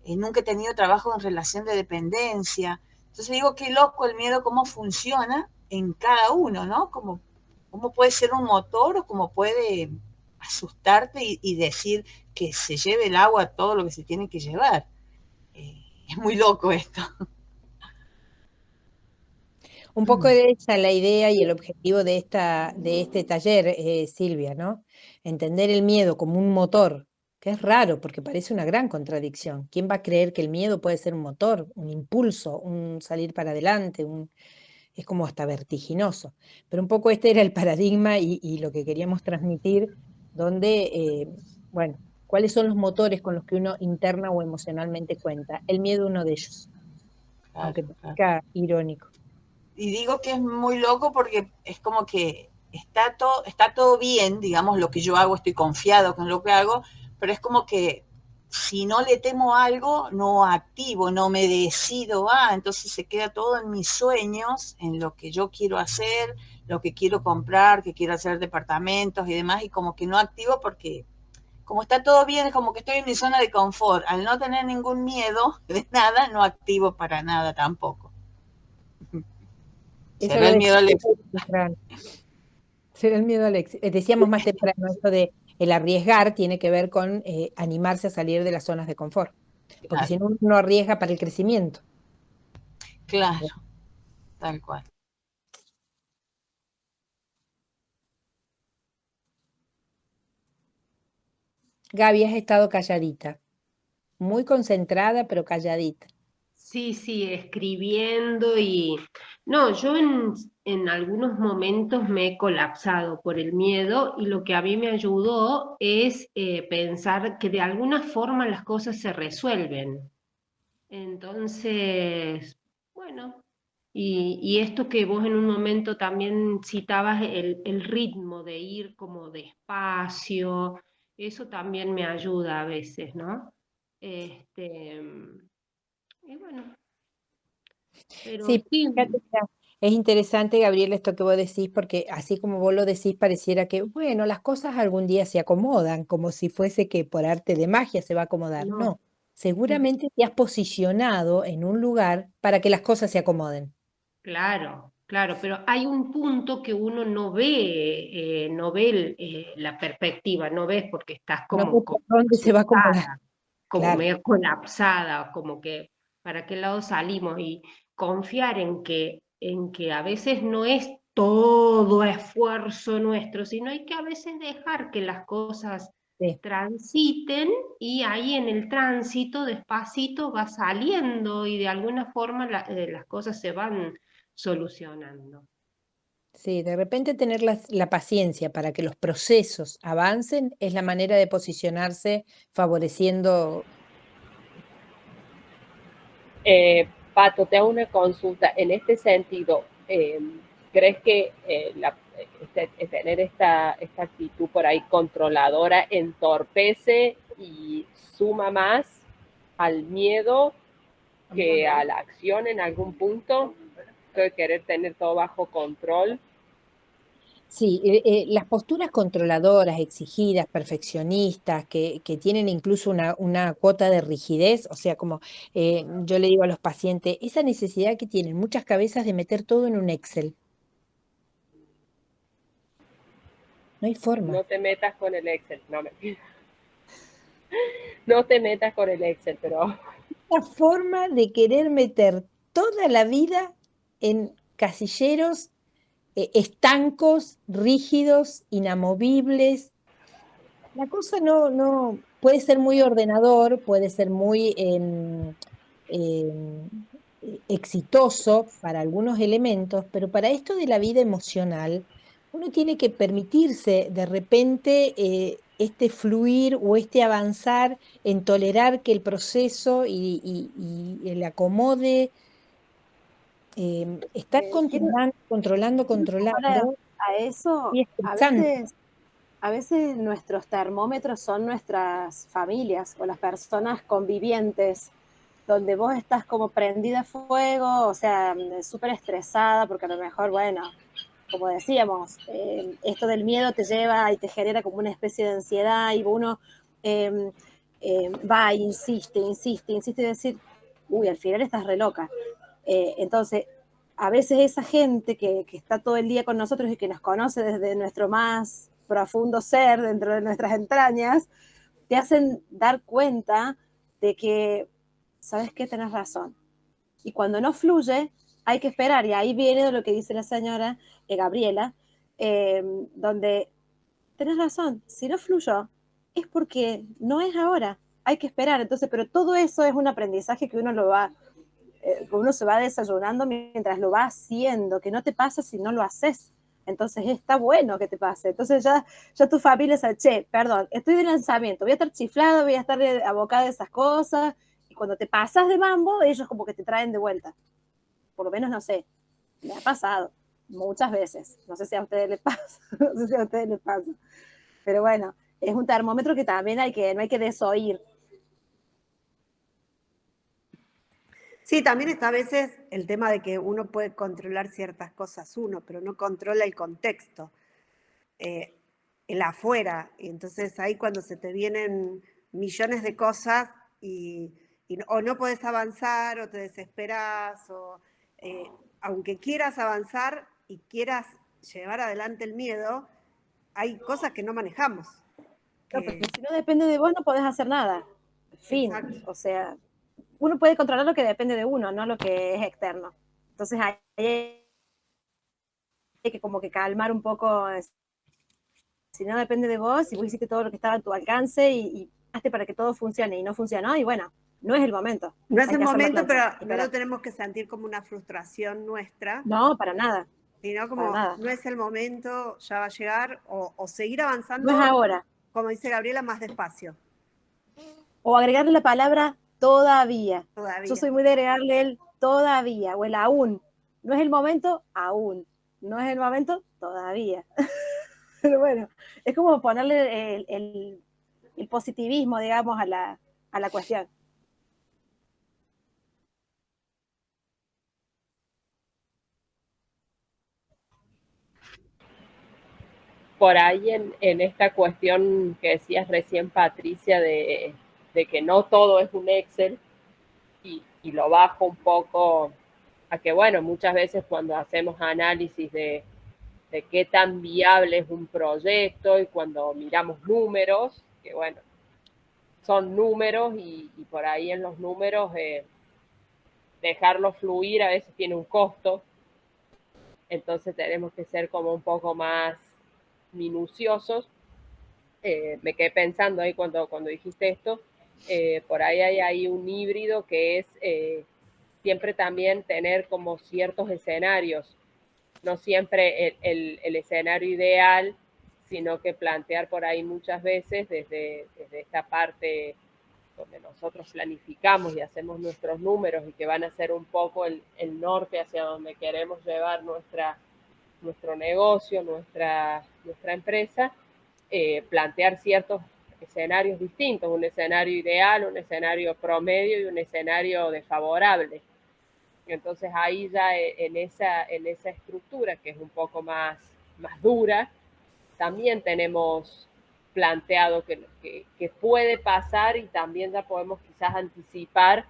nunca he tenido trabajo en relación de dependencia. Entonces digo, qué loco el miedo, cómo funciona en cada uno, ¿no? Cómo puede ser un motor o cómo puede asustarte y decir que se lleve el agua todo lo que se tiene que llevar. Es muy loco esto. Un poco de esa la idea y el objetivo de este taller, Silvia, ¿no? Entender el miedo como un motor, que es raro porque parece una gran contradicción. ¿Quién va a creer que el miedo puede ser un motor, un impulso, un salir para adelante, es como hasta vertiginoso? Pero un poco este era el paradigma y lo que queríamos transmitir, donde, bueno, ¿cuáles son los motores con los que uno interna o emocionalmente cuenta? El miedo es uno de ellos, Claro, aunque claro. parezca irónico. Y digo que es muy loco porque es como que está todo bien, digamos, lo que yo hago, estoy confiado con lo que hago, pero es como que si no le temo a algo, no activo, no me decido entonces se queda todo en mis sueños, en lo que yo quiero hacer, lo que quiero comprar, que quiero hacer departamentos y demás, y como que no activo porque como está todo bien, es como que estoy en mi zona de confort. Al no tener ningún miedo de nada, no activo para nada tampoco. Eso Será lo el miedo al decíamos éxito. más temprano. Será el miedo decíamos más temprano, esto de el arriesgar tiene que ver con animarse a salir de las zonas de confort, porque Claro, si no uno no arriesga para el crecimiento. claro, tal cual. Gaby, has estado calladita, muy concentrada, pero calladita. Sí, sí, escribiendo y... No, yo en algunos momentos me he colapsado por el miedo y lo que a mí me ayudó es pensar que de alguna forma las cosas se resuelven. Entonces, bueno, y esto que vos en un momento también citabas, el ritmo de ir como despacio, eso también me ayuda a veces, ¿no? Este, y bueno, pero Sí, sí, fíjate, mira, es interesante, Gabriela, esto que vos decís, porque así como vos lo decís, pareciera que, bueno, las cosas algún día se acomodan, como si fuese que por arte de magia se va a acomodar. no, No, seguramente te has posicionado en un lugar para que las cosas se acomoden. claro, claro, pero hay un punto que uno no ve, no ve la perspectiva, no ves porque estás No sé como, por como dónde se va a acomodar. asustada, como Claro, medio colapsada, como que para qué lado salimos y confiar en que a veces no es todo esfuerzo nuestro, sino hay que a veces dejar que las cosas sí. transiten y ahí en el tránsito despacito va saliendo y de alguna forma las cosas se van solucionando. Sí, de repente tener la paciencia para que los procesos avancen es la manera de posicionarse favoreciendo. Pato, te hago una consulta. En este sentido, ¿crees que tener esta actitud por ahí controladora entorpece y suma más al miedo que a la acción en algún punto? De querer tener todo bajo control. Sí, las posturas controladoras, exigidas, perfeccionistas, que tienen incluso una cuota de rigidez, o sea, como yo le digo a los pacientes, esa necesidad que tienen muchas cabezas de meter todo en un Excel. No hay forma. No te metas con el Excel, no me... No te metas con el Excel, pero La forma de querer meter toda la vida en casilleros estancos, rígidos, inamovibles. La cosa no puede ser muy ordenador, puede ser muy exitoso para algunos elementos, pero para esto de la vida emocional, uno tiene que permitirse de repente este fluir o este avanzar en tolerar que el proceso y el acomode, estar Quiero, quiero sumar controlando, a eso, y estresante. a veces nuestros termómetros son nuestras familias o las personas convivientes, donde vos estás como prendida a fuego, o sea, súper estresada, porque a lo mejor, bueno, como decíamos, esto del miedo te lleva y te genera como una especie de ansiedad y uno eh, va, insiste, insiste, insiste y decir, uy, al final estás re loca. Entonces, a veces esa gente que está todo el día con nosotros y que nos conoce desde nuestro más profundo ser, dentro de nuestras entrañas, te hacen dar cuenta de que, ¿sabes qué? Tenés razón. Y cuando no fluye, hay que esperar. Y ahí viene lo que dice la señora Gabriela, donde tenés razón, si no fluyó, es porque no es ahora, hay que esperar. Entonces, pero todo eso es un aprendizaje que uno se va desayunando mientras lo va haciendo, que no te pasa si no lo haces. Entonces está bueno que te pase. Entonces ya tu familia sabe, che, perdón, estoy de lanzamiento, voy a estar chiflado, voy a estar abocada a esas cosas, y cuando te pasas de mambo, ellos como que te traen de vuelta. Por lo menos, no sé, me ha pasado muchas veces. No sé si a ustedes les pasa, no sé si a ustedes les pasa. Pero bueno, es un termómetro que también no hay que desoír. Sí, también está a veces el tema de que uno puede controlar ciertas cosas uno, pero no controla el contexto, el afuera. Y entonces ahí cuando se te vienen millones de cosas o no podés avanzar o te desesperás, o aunque quieras avanzar y quieras llevar adelante el miedo, hay cosas que no manejamos. No, porque si no depende de vos, no podés hacer nada. Fin. Exacto. O sea, uno puede controlar lo que depende de uno, no lo que es externo. Entonces ahí hay que como que calmar un poco. Si no depende de vos, si vos hiciste todo lo que estaba a tu alcance y hazte para que todo funcione y no funcionó, y bueno, no es el momento. No es Hay el que hacer la momento, plancha, pero no lo tenemos que sentir como una frustración nuestra, No, para nada. sino Para como nada. no es el momento, ya va a llegar, o seguir No avanzando, es ahora. como dice Gabriela, más despacio, O agregarle la palabra todavía. Yo todavía. soy muy de agregarle el todavía o el aún. No es el momento, aún. No es el momento, todavía. Pero bueno, es como ponerle el positivismo, digamos, a la cuestión. Por ahí en esta cuestión que decías recién, Patricia, de que no todo es un Excel, y lo bajo un poco a que, bueno, muchas veces cuando hacemos análisis de qué tan viable es un proyecto, y cuando miramos números, que bueno, son números, y por ahí en los números dejarlo fluir a veces tiene un costo. Entonces tenemos que ser como un poco más minuciosos. Me quedé pensando ahí cuando dijiste esto, por ahí hay un híbrido que es siempre también tener como ciertos escenarios, no siempre el escenario ideal, sino que plantear por ahí muchas veces desde esta parte donde nosotros planificamos y hacemos nuestros números, y que van a ser un poco el norte hacia donde queremos llevar nuestro negocio, nuestra empresa, plantear ciertos escenarios distintos, un escenario ideal, un escenario promedio y un escenario desfavorable. Entonces ahí ya en esa estructura, que es un poco más dura, también tenemos planteado que puede pasar, y también ya podemos quizás anticipar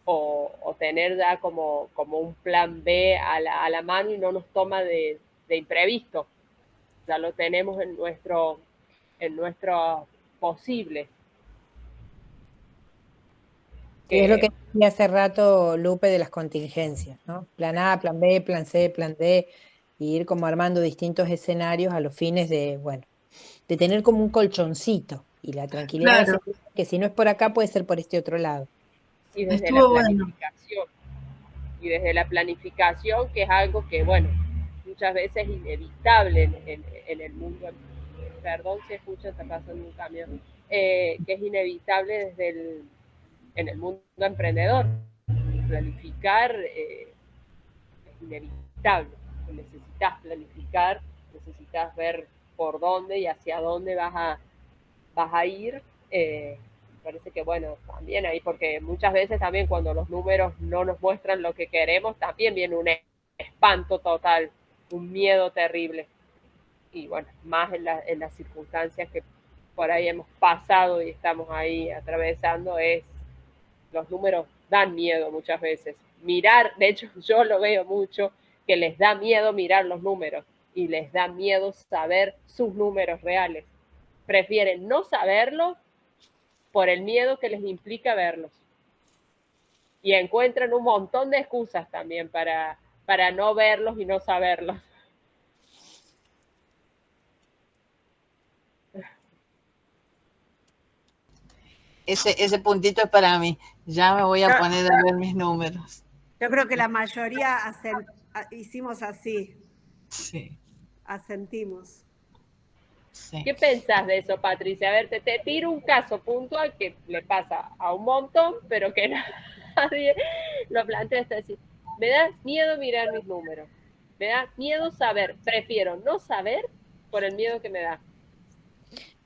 o tener ya como un plan B a la mano, y no nos toma de imprevisto. Ya lo tenemos en nuestro posible. Sí, es lo que decía hace rato Lupe de las contingencias, ¿no? Plan A, plan B, plan C, plan D, y ir como armando distintos escenarios a los fines de, bueno, de tener como un colchoncito y la tranquilidad de Claro, saber que si no es por acá puede ser por este otro lado. Y desde la estuvo bueno. planificación. Y desde la planificación, que es algo que, bueno, muchas veces es inevitable en el mundo. Perdón si escuchan, está pasando un camión. Que es inevitable en el mundo emprendedor. Planificar es inevitable. Necesitas planificar, necesitas ver por dónde y hacia dónde vas a ir. Parece que, bueno, también ahí, porque muchas veces también cuando los números no nos muestran lo que queremos, también viene un espanto total, un miedo terrible. Y bueno, más en las circunstancias que por ahí hemos pasado y estamos ahí atravesando, los números dan miedo muchas veces. Mirar, de hecho yo lo veo mucho, que les da miedo mirar los números y les da miedo saber sus números reales. Prefieren no saberlo por el miedo que les implica verlos. Y encuentran un montón de excusas también para no verlos y no saberlos. Ese puntito es para mí. Ya me voy a poner a ver mis números. Yo creo que la mayoría hicimos así, Sí, asentimos. sí. ¿Qué pensás de eso, Patricia? A ver, te tiro un caso puntual que le pasa a un montón, pero que nadie lo plantea. Es decir, me da miedo mirar mis números, me da miedo saber, prefiero no saber por el miedo que me da.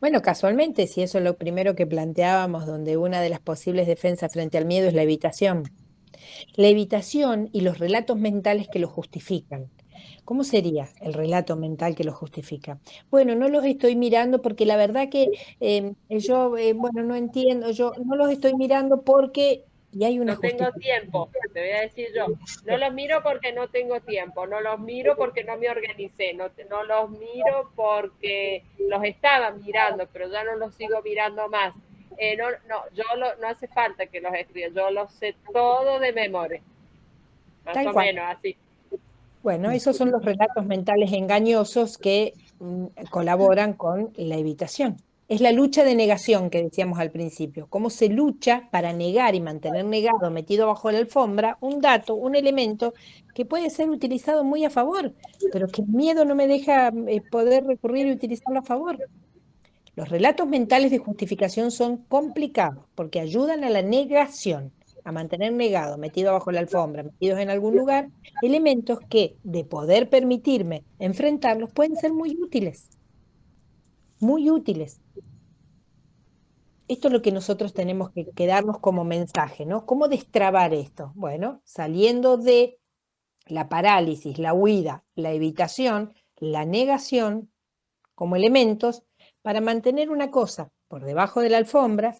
Bueno, casualmente, si eso es lo primero que planteábamos, donde una de las posibles defensas frente al miedo es la evitación. La evitación y los relatos mentales que lo justifican. ¿Cómo sería el relato mental que lo justifica? Bueno, no los estoy mirando porque la verdad que bueno, no entiendo, yo no los estoy mirando porque, y hay una No tengo justificación. tiempo, te voy a decir yo. No los miro porque no tengo tiempo, no los miro porque no me organicé, no los miro porque los estaba mirando, pero ya no los sigo mirando más. No hace falta que los escriba, yo los sé todo de memoria, más Tal o cual. menos así. Bueno, esos son los relatos mentales engañosos que colaboran con la evitación. Es la lucha de negación que decíamos al principio. Cómo se lucha para negar y mantener negado, metido bajo la alfombra, un dato, un elemento que puede ser utilizado muy a favor, pero que el miedo no me deja poder recurrir y utilizarlo a favor. Los relatos mentales de justificación son complicados porque ayudan a la negación, a mantener negado, metido bajo la alfombra, metidos en algún lugar, elementos que, de poder permitirme enfrentarlos, pueden ser muy útiles, muy útiles. Esto es lo que nosotros tenemos que darnos como mensaje, ¿no? ¿Cómo destrabar esto? Bueno, saliendo de la parálisis, la huida, la evitación, la negación, como elementos para mantener una cosa por debajo de la alfombra,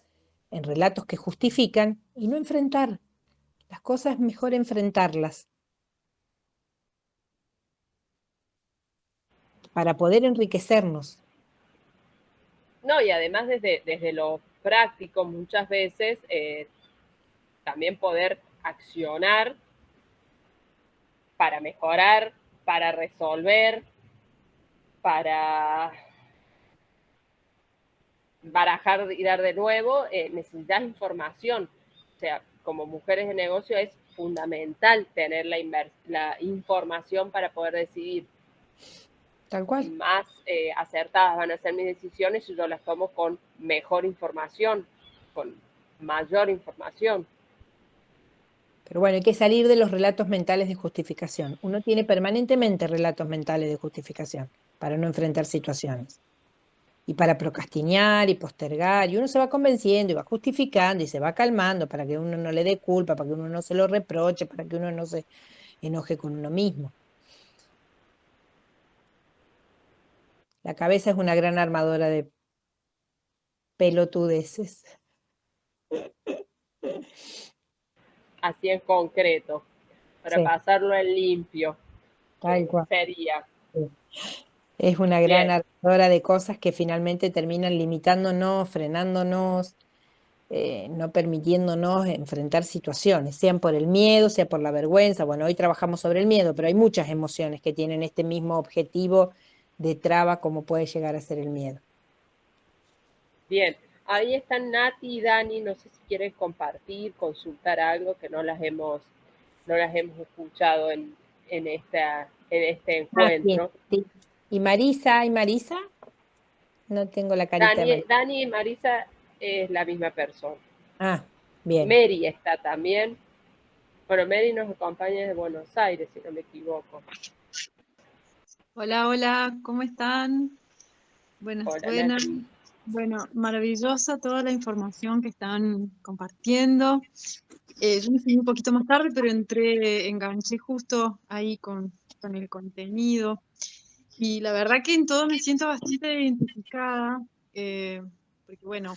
en relatos que justifican, y no enfrentar. Las cosas es mejor enfrentarlas para poder enriquecernos. No, y además desde lo práctico muchas veces también poder accionar para mejorar, para resolver, para barajar y dar de nuevo, necesitas información. O sea, como mujeres de negocio es fundamental tener la información para poder decidir. Tal cual. Más acertadas van a ser mis decisiones si yo las tomo con mejor información, con mayor información. Pero bueno, hay que salir de los relatos mentales de justificación. Uno tiene permanentemente relatos mentales de justificación para no enfrentar situaciones. Y para procrastinar y postergar, y uno se va convenciendo y va justificando y se va calmando para que uno no le dé culpa, para que uno no se lo reproche, para que uno no se enoje con uno mismo. La cabeza es una gran armadora de pelotudeces. Así en concreto, para Sí, pasarlo en limpio, tal cual. sería. Sí. Es una gran Bien, armadora de cosas que finalmente terminan limitándonos, frenándonos, no permitiéndonos enfrentar situaciones, sean por el miedo, sea por la vergüenza. Bueno, hoy trabajamos sobre el miedo, pero hay muchas emociones que tienen este mismo objetivo de traba como puede llegar a ser el miedo. bien. Ahí están Nati y Dani, no sé si quieren compartir, consultar algo que no las hemos escuchado en este Ah, sí, encuentro. sí. ¿Y Marisa? ¿Y Marisa? No tengo la carita de Marisa. Dani y Marisa es la misma persona. Ah, bien. Mary está también. Bueno, Mary nos acompaña desde Buenos Aires, si no me equivoco. Hola, hola, ¿cómo están? Buenas, Hola, buenas. Nati. Bueno, maravillosa toda la información que están compartiendo. Yo me subí un poquito más tarde, pero enganché justo ahí con el contenido. Y la verdad que en todo me siento bastante identificada, porque bueno,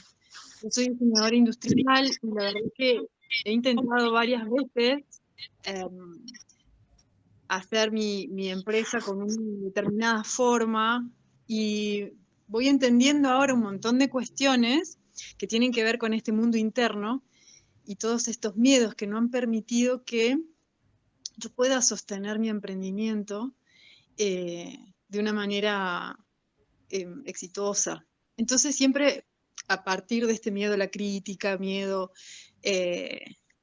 yo soy diseñadora industrial y la verdad que he intentado varias veces hacer mi empresa con una determinada forma y voy entendiendo ahora un montón de cuestiones que tienen que ver con este mundo interno y todos estos miedos que no han permitido que yo pueda sostener mi emprendimiento de una manera exitosa. Entonces siempre a partir de este miedo a la crítica, miedo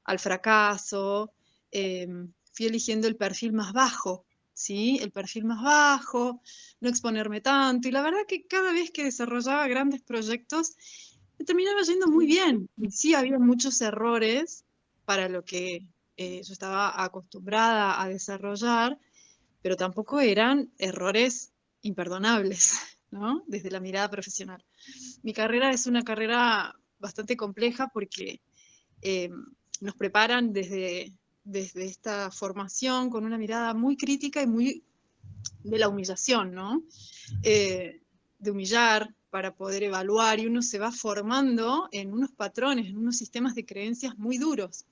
al fracaso, fui eligiendo el perfil más bajo, ¿sí? El perfil más bajo, no exponerme tanto, y la verdad que cada vez que desarrollaba grandes proyectos, me terminaba yendo muy bien. Y sí, había muchos errores para lo que yo estaba acostumbrada a desarrollar, pero tampoco eran errores imperdonables, ¿no? Desde la mirada profesional. Mi carrera es una carrera bastante compleja porque nos preparan desde esta formación con una mirada muy crítica y muy de la humillación, ¿no? De humillar para poder evaluar, y uno se va formando en unos patrones, en unos sistemas de creencias muy duros.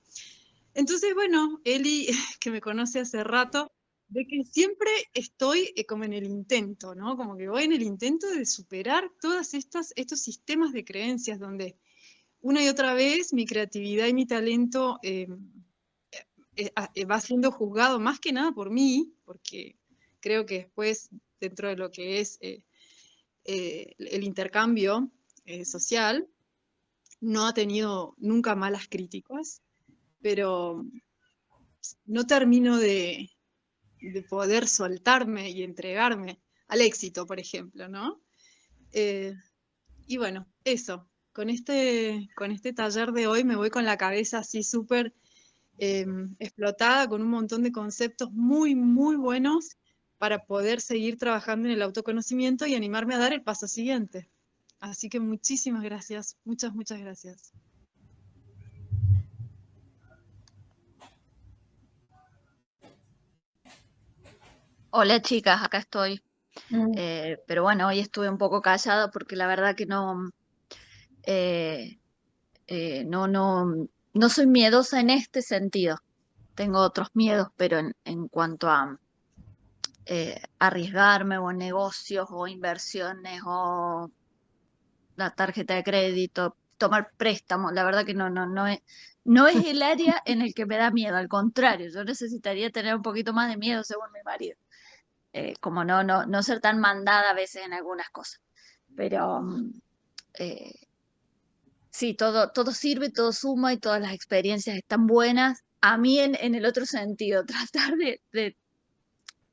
Entonces, bueno, Eli, que me conoce hace rato, de que siempre estoy como en el intento, ¿no? Como que voy en el intento de superar todos estos sistemas de creencias donde una y otra vez mi creatividad y mi talento va siendo juzgado más que nada por mí, porque creo que después, dentro de lo que es el intercambio social, no ha tenido nunca malas críticas, pero no termino de poder soltarme y entregarme al éxito, por ejemplo, ¿no? Y bueno, eso, con este taller de hoy me voy con la cabeza así súper explotada, con un montón de conceptos muy, muy buenos para poder seguir trabajando en el autoconocimiento y animarme a dar el paso siguiente. Así que muchísimas gracias, muchas, muchas gracias. Hola chicas, acá estoy. Pero bueno, hoy estuve un poco callada porque la verdad que eh, no soy miedosa en este sentido. Tengo otros miedos, pero en cuanto a arriesgarme o en negocios o inversiones o la tarjeta de crédito, tomar préstamos, la verdad que no es el área en el que me da miedo, al contrario, yo necesitaría tener un poquito más de miedo según mi marido. Como no ser tan mandada a veces en algunas cosas. Pero sí, todo sirve, todo suma y todas las experiencias están buenas. A mí en el otro sentido, tratar de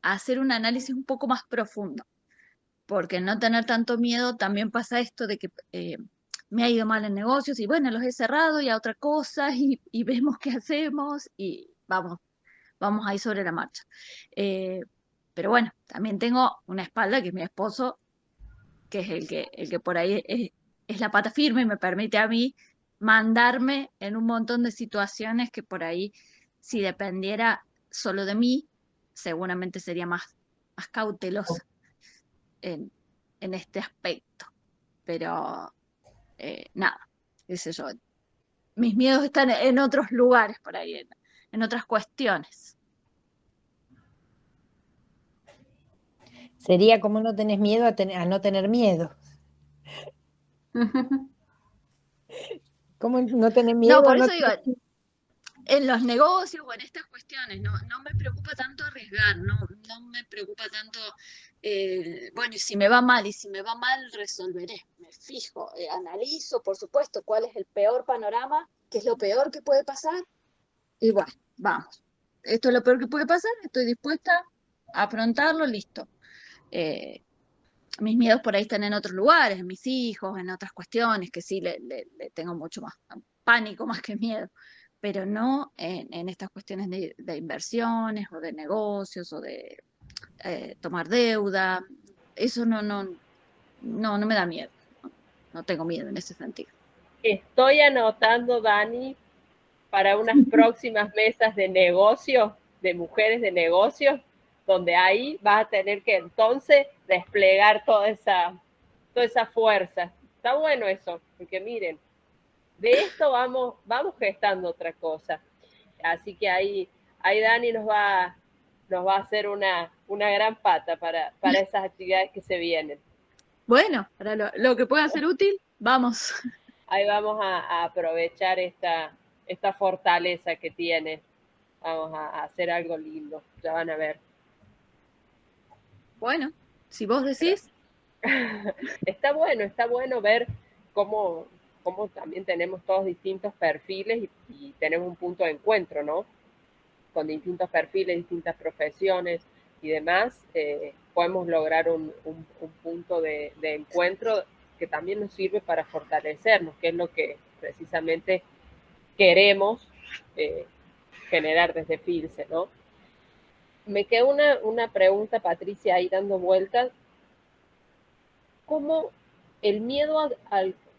hacer un análisis un poco más profundo, porque no tener tanto miedo también pasa esto de que me ha ido mal en negocios y bueno, los he cerrado y a otra cosa y vemos qué hacemos y vamos ahí sobre la marcha. Pero bueno, también tengo una espalda que es mi esposo, que es el que por ahí es la pata firme y me permite a mí mandarme en un montón de situaciones que por ahí, si dependiera solo de mí, seguramente sería más cautelosa en este aspecto. Pero nada, qué sé yo. Mis miedos están en otros lugares por ahí, en otras cuestiones. Sería como no tenés miedo a no tener miedo. ¿Cómo no tenés miedo? No, por eso digo, en los negocios o en estas cuestiones, no me preocupa tanto arriesgar, no me preocupa tanto, bueno, y si me va mal, resolveré, me fijo, analizo, por supuesto, cuál es el peor panorama, qué es lo peor que puede pasar, y bueno, vamos, esto es lo peor que puede pasar, estoy dispuesta a afrontarlo, listo. Mis miedos por ahí están en otros lugares, en mis hijos, en otras cuestiones, que sí le tengo mucho más pánico más que miedo, pero no en estas cuestiones de inversiones o de negocios o de tomar deuda. Eso no me da miedo, no tengo miedo en ese sentido. Estoy anotando, Dani, para unas próximas mesas de negocios, de mujeres de negocios, donde ahí vas a tener que entonces desplegar toda esa fuerza. Está bueno eso, porque miren, de esto vamos gestando otra cosa. Así que ahí Dani nos va a hacer una gran pata para esas actividades que se vienen. Bueno, para lo que pueda ser útil, vamos. Ahí vamos a aprovechar esta esta fortaleza que tiene. Vamos a hacer algo lindo, ya van a ver. Bueno, si vos decís, Está bueno ver cómo también tenemos todos distintos perfiles y tenemos un punto de encuentro, ¿no? Con distintos perfiles, distintas profesiones y demás, podemos lograr un punto de encuentro que también nos sirve para fortalecernos, que es lo que precisamente queremos generar desde Filce, ¿no? Me queda una pregunta, Patricia, ahí dando vueltas. ¿Cómo el miedo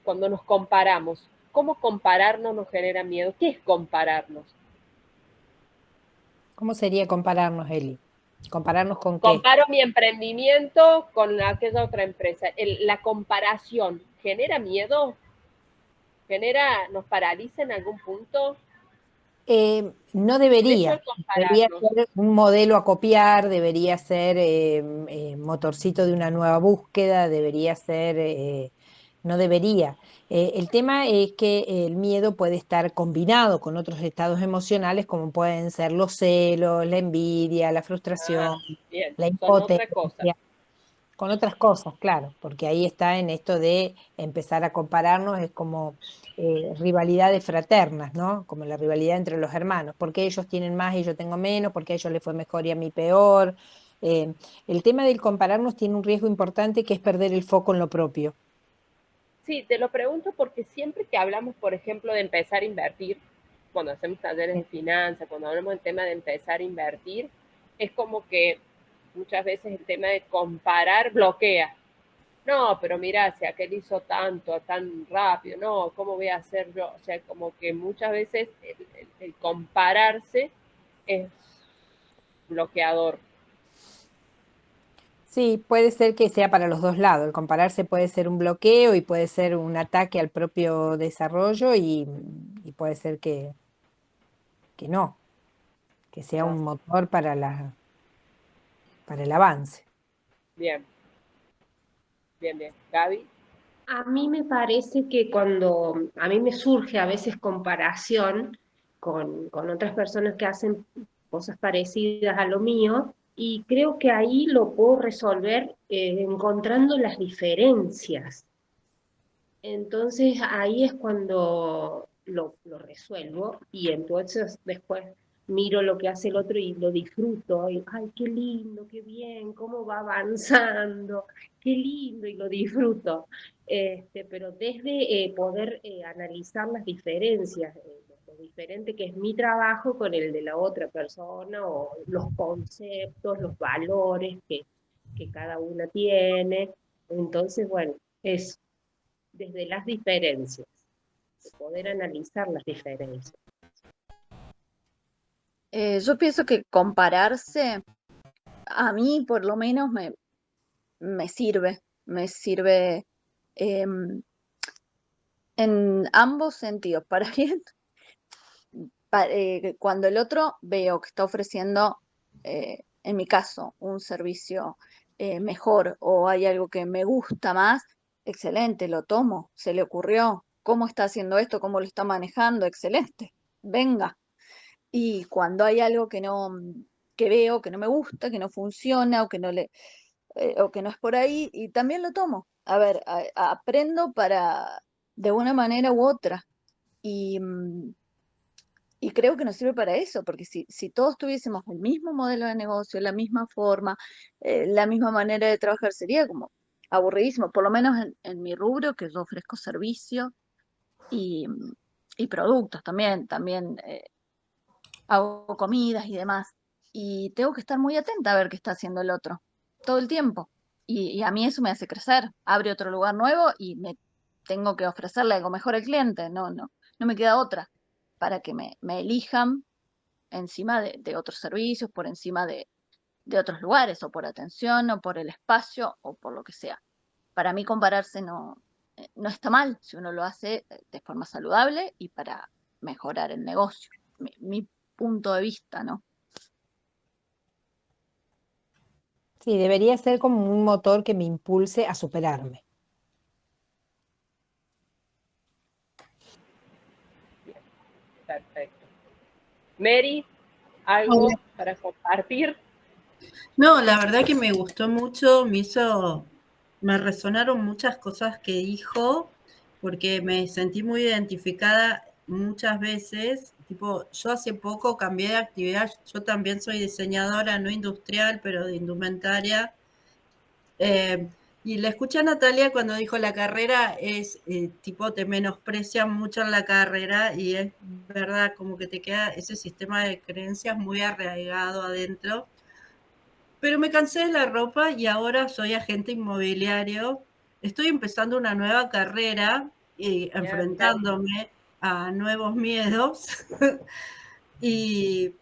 cuando nos comparamos, cómo compararnos nos genera miedo? ¿Qué es compararnos? ¿Cómo sería compararnos, Eli? ¿Compararnos con qué? Comparo mi emprendimiento con aquella otra empresa. La comparación genera miedo, nos paraliza en algún punto. No De hecho, debería. el Debería compararnos. ser un modelo a copiar, debería ser motorcito de una nueva búsqueda, debería ser, no debería. El tema es que el miedo puede estar combinado con otros estados emocionales, como pueden ser los celos, la envidia, la frustración, Bien, la son otra cosa. impotencia. Con otras cosas, claro, porque ahí está en esto de empezar a compararnos, es como rivalidades fraternas, ¿no? Como la rivalidad entre los hermanos, porque ellos tienen más y yo tengo menos, porque a ellos les fue mejor y a mí peor. El tema del compararnos tiene un riesgo importante que es perder el foco en lo propio. Sí, te lo pregunto porque siempre que hablamos, por ejemplo, de empezar a invertir, cuando hacemos talleres de finanzas, cuando hablamos del tema de empezar a invertir, es como que muchas veces el tema de comparar bloquea. No, pero mira, si aquel hizo tanto, tan rápido, no, ¿cómo voy a hacer yo? O sea, como que muchas veces el compararse es bloqueador. Sí, puede ser que sea para los dos lados. El compararse puede ser un bloqueo y puede ser un ataque al propio desarrollo y puede ser que no, que sea un motor para el avance. Bien, bien, bien. Gaby. A mí me parece que cuando a mí me surge a veces comparación con otras personas que hacen cosas parecidas a lo mío, y creo que ahí lo puedo resolver encontrando las diferencias. Entonces ahí es cuando lo resuelvo y entonces después miro lo que hace el otro y lo disfruto. Y, ay, qué lindo, qué bien, cómo va avanzando, qué lindo y lo disfruto. Pero desde poder analizar las diferencias, lo diferente que es mi trabajo con el de la otra persona o los conceptos, los valores que cada una tiene. Entonces, bueno, es desde las diferencias, de poder analizar las diferencias. yo pienso que compararse, a mí por lo menos me sirve em, en ambos sentidos, para bien, cuando el otro veo que está ofreciendo, en mi caso, un servicio mejor o hay algo que me gusta más, excelente, lo tomo, se le ocurrió, cómo está haciendo esto, cómo lo está manejando, excelente, venga. Y cuando hay algo que veo que no me gusta, que no funciona o que no es por ahí, y también lo tomo. A ver, aprendo de una manera u otra. Y, y creo que nos sirve para eso, porque si todos tuviésemos el mismo modelo de negocio, la misma forma, la misma manera de trabajar, sería como aburridísimo, por lo menos en mi rubro, que yo ofrezco servicios y, y productos también hago comidas y demás. Y tengo que estar muy atenta a ver qué está haciendo el otro todo el tiempo. Y a mí eso me hace crecer. Abre otro lugar nuevo y me tengo que ofrecerle algo mejor al cliente. No me queda otra para que me elijan encima de otros servicios, por encima de otros lugares, o por atención, o por el espacio, o por lo que sea. Para mí compararse no está mal si uno lo hace de forma saludable y para mejorar el negocio. Mi punto de vista, ¿no? Sí, debería ser como un motor que me impulse a superarme. Perfecto. Mary, ¿algo Hola. para compartir? No, la verdad que me gustó mucho, me resonaron muchas cosas que dijo, porque me sentí muy identificada muchas veces. Tipo, yo hace poco cambié de actividad, yo también soy diseñadora, no industrial, pero de indumentaria. Eh, y le escuché a Natalia cuando dijo la carrera es, tipo, te menosprecian mucho en la carrera y es verdad, como que te queda ese sistema de creencias muy arraigado adentro. Pero me cansé de la ropa y ahora soy agente inmobiliario. Estoy empezando una nueva carrera y enfrentándome a nuevos miedos,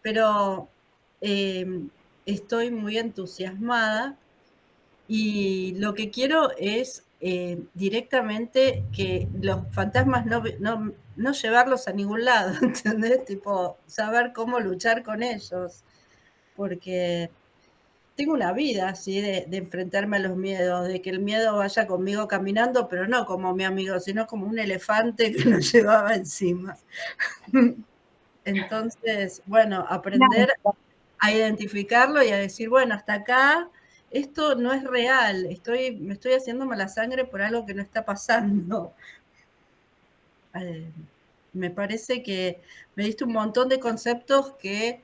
pero estoy muy entusiasmada y lo que quiero es directamente que los fantasmas no llevarlos a ningún lado, ¿entendés? Tipo, saber cómo luchar con ellos, porque tengo una vida así de enfrentarme a los miedos, de que el miedo vaya conmigo caminando, pero no como mi amigo, sino como un elefante que lo llevaba encima. Entonces, bueno, aprender a identificarlo y a decir, bueno, hasta acá esto no es real, me estoy haciendo mala sangre por algo que no está pasando. Me parece que me diste un montón de conceptos que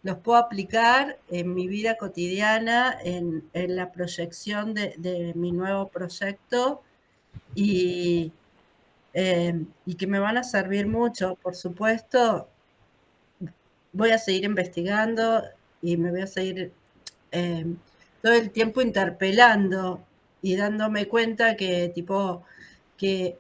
los puedo aplicar en mi vida cotidiana, en la proyección de mi nuevo proyecto y, y que me van a servir mucho. Por supuesto, voy a seguir investigando y me voy a seguir todo el tiempo interpelando y dándome cuenta que, tipo, que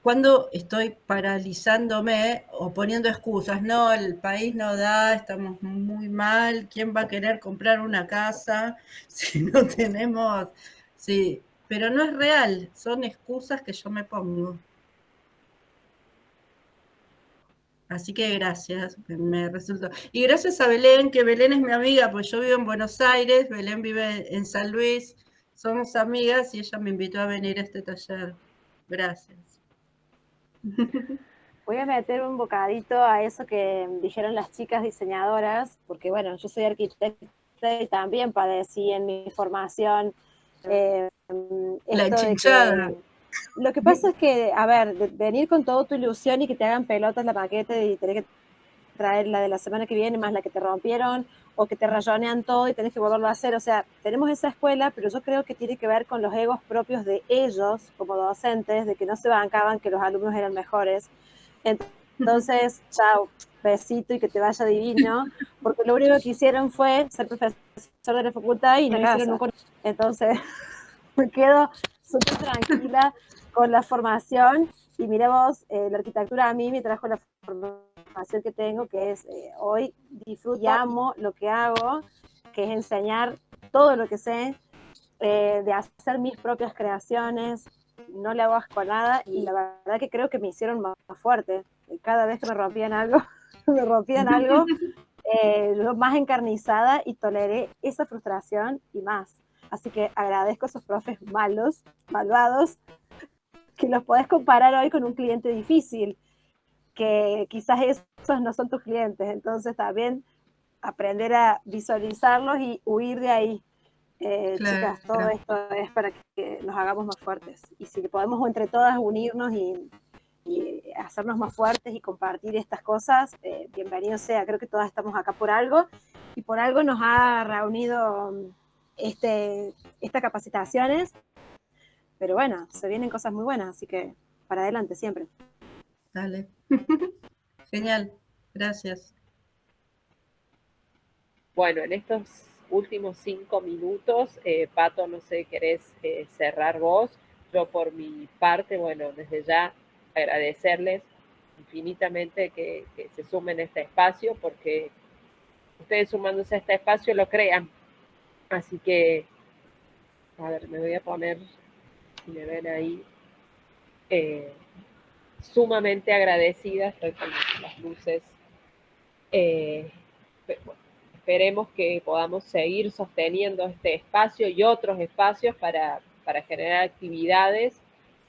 cuando estoy paralizándome o poniendo excusas, no, el país no da, estamos muy mal, ¿quién va a querer comprar una casa si no tenemos? Sí, pero no es real, son excusas que yo me pongo. Así que gracias, me resultó. Y gracias a Belén, que Belén es mi amiga, pues yo vivo en Buenos Aires, Belén vive en San Luis, somos amigas y ella me invitó a venir a este taller. Gracias. Voy a meter un bocadito a eso que dijeron las chicas diseñadoras, porque bueno, yo soy arquitecta y también padecí en mi formación La esto de chinchada. que lo que pasa es que, a ver, venir con toda tu ilusión y que te hagan pelotas la maqueta y tener que traer la de la semana que viene más la que te rompieron o que te rayonean todo y tenés que volverlo a hacer. O sea, tenemos esa escuela, pero yo creo que tiene que ver con los egos propios de ellos como docentes, de que no se bancaban que los alumnos eran mejores. Entonces, chao, besito y que te vaya divino, porque lo único que hicieron fue ser profesor de la facultad y no hicieron nunca. Entonces, me quedo súper tranquila con la formación y mira vos, la arquitectura a mí me trajo la formación que tengo, que es hoy disfruto y amo lo que hago, que es enseñar todo lo que sé, de hacer mis propias creaciones, no le hago asco a nada y la verdad que creo que me hicieron más fuerte. Cada vez que me rompían algo, yo más encarnizada y toleré esa frustración y más. Así que agradezco a esos profes malos, malvados, que los podés comparar hoy con un cliente difícil, que quizás esos no son tus clientes. Entonces también aprender a visualizarlos y huir de ahí. Claro. Chicas, todo esto es para que nos hagamos más fuertes. Y si podemos entre todas unirnos y hacernos más fuertes y compartir estas cosas, bienvenido sea. Creo que todas estamos acá por algo y por algo nos ha reunido estas capacitaciones. Pero bueno, se vienen cosas muy buenas, así que para adelante siempre. Dale. Genial, gracias. Bueno, en estos últimos 5 minutos, Pato, no sé, ¿querés cerrar vos? Yo por mi parte, bueno, desde ya agradecerles infinitamente que se sumen a este espacio, porque ustedes sumándose a este espacio lo crean. Así que, a ver, me voy a poner, si me ven ahí, sumamente agradecida, estoy con las luces. Bueno, esperemos que podamos seguir sosteniendo este espacio y otros espacios para generar actividades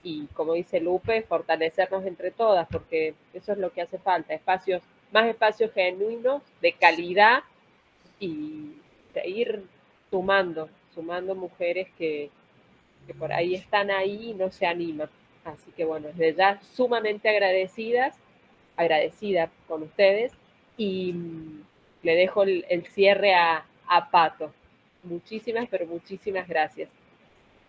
y, como dice Lupe, fortalecernos entre todas, porque eso es lo que hace falta, espacios más espacios genuinos, de calidad, y seguir sumando mujeres que por ahí están ahí y no se animan. Así que bueno, desde ya sumamente agradecida con ustedes, y le dejo el cierre a Pato. Muchísimas, pero muchísimas gracias.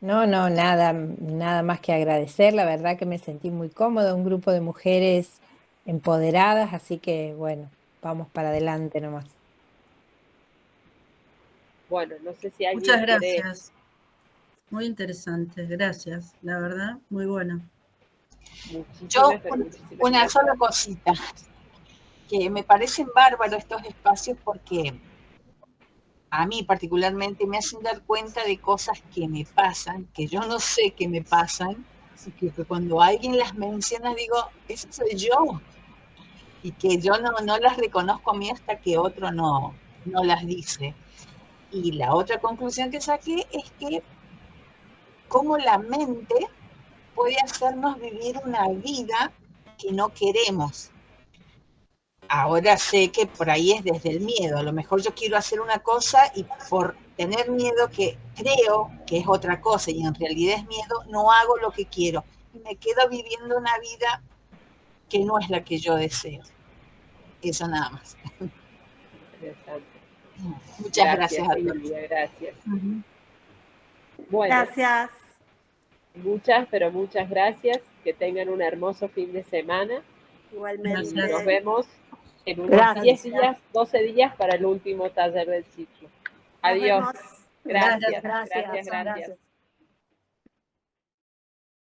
No, nada más que agradecer. La verdad que me sentí muy cómoda, un grupo de mujeres empoderadas, así que bueno, vamos para adelante nomás. Bueno, no sé si alguien Muchas quiere... gracias. Muy interesante, gracias. La verdad, muy bueno. Yo, una sola cosita, que me parecen bárbaros estos espacios porque a mí particularmente me hacen dar cuenta de cosas que me pasan, que yo no sé que me pasan, y que cuando alguien las menciona digo, eso soy yo, y que yo no las reconozco a mí hasta que otro no las dice. Y la otra conclusión que saqué es que cómo la mente puede hacernos vivir una vida que no queremos. Ahora sé que por ahí es desde el miedo. A lo mejor yo quiero hacer una cosa y por tener miedo, que creo que es otra cosa y en realidad es miedo, no hago lo que quiero. Y me quedo viviendo una vida que no es la que yo deseo. Eso nada más. Interesante. Muchas gracias a todos. Silvia, gracias. Bueno, gracias. Muchas, pero muchas gracias. Que tengan un hermoso fin de semana. Igualmente. Y nos vemos en unos 10 días, 12 días para el último taller del ciclo. Adiós. Gracias. Gracias.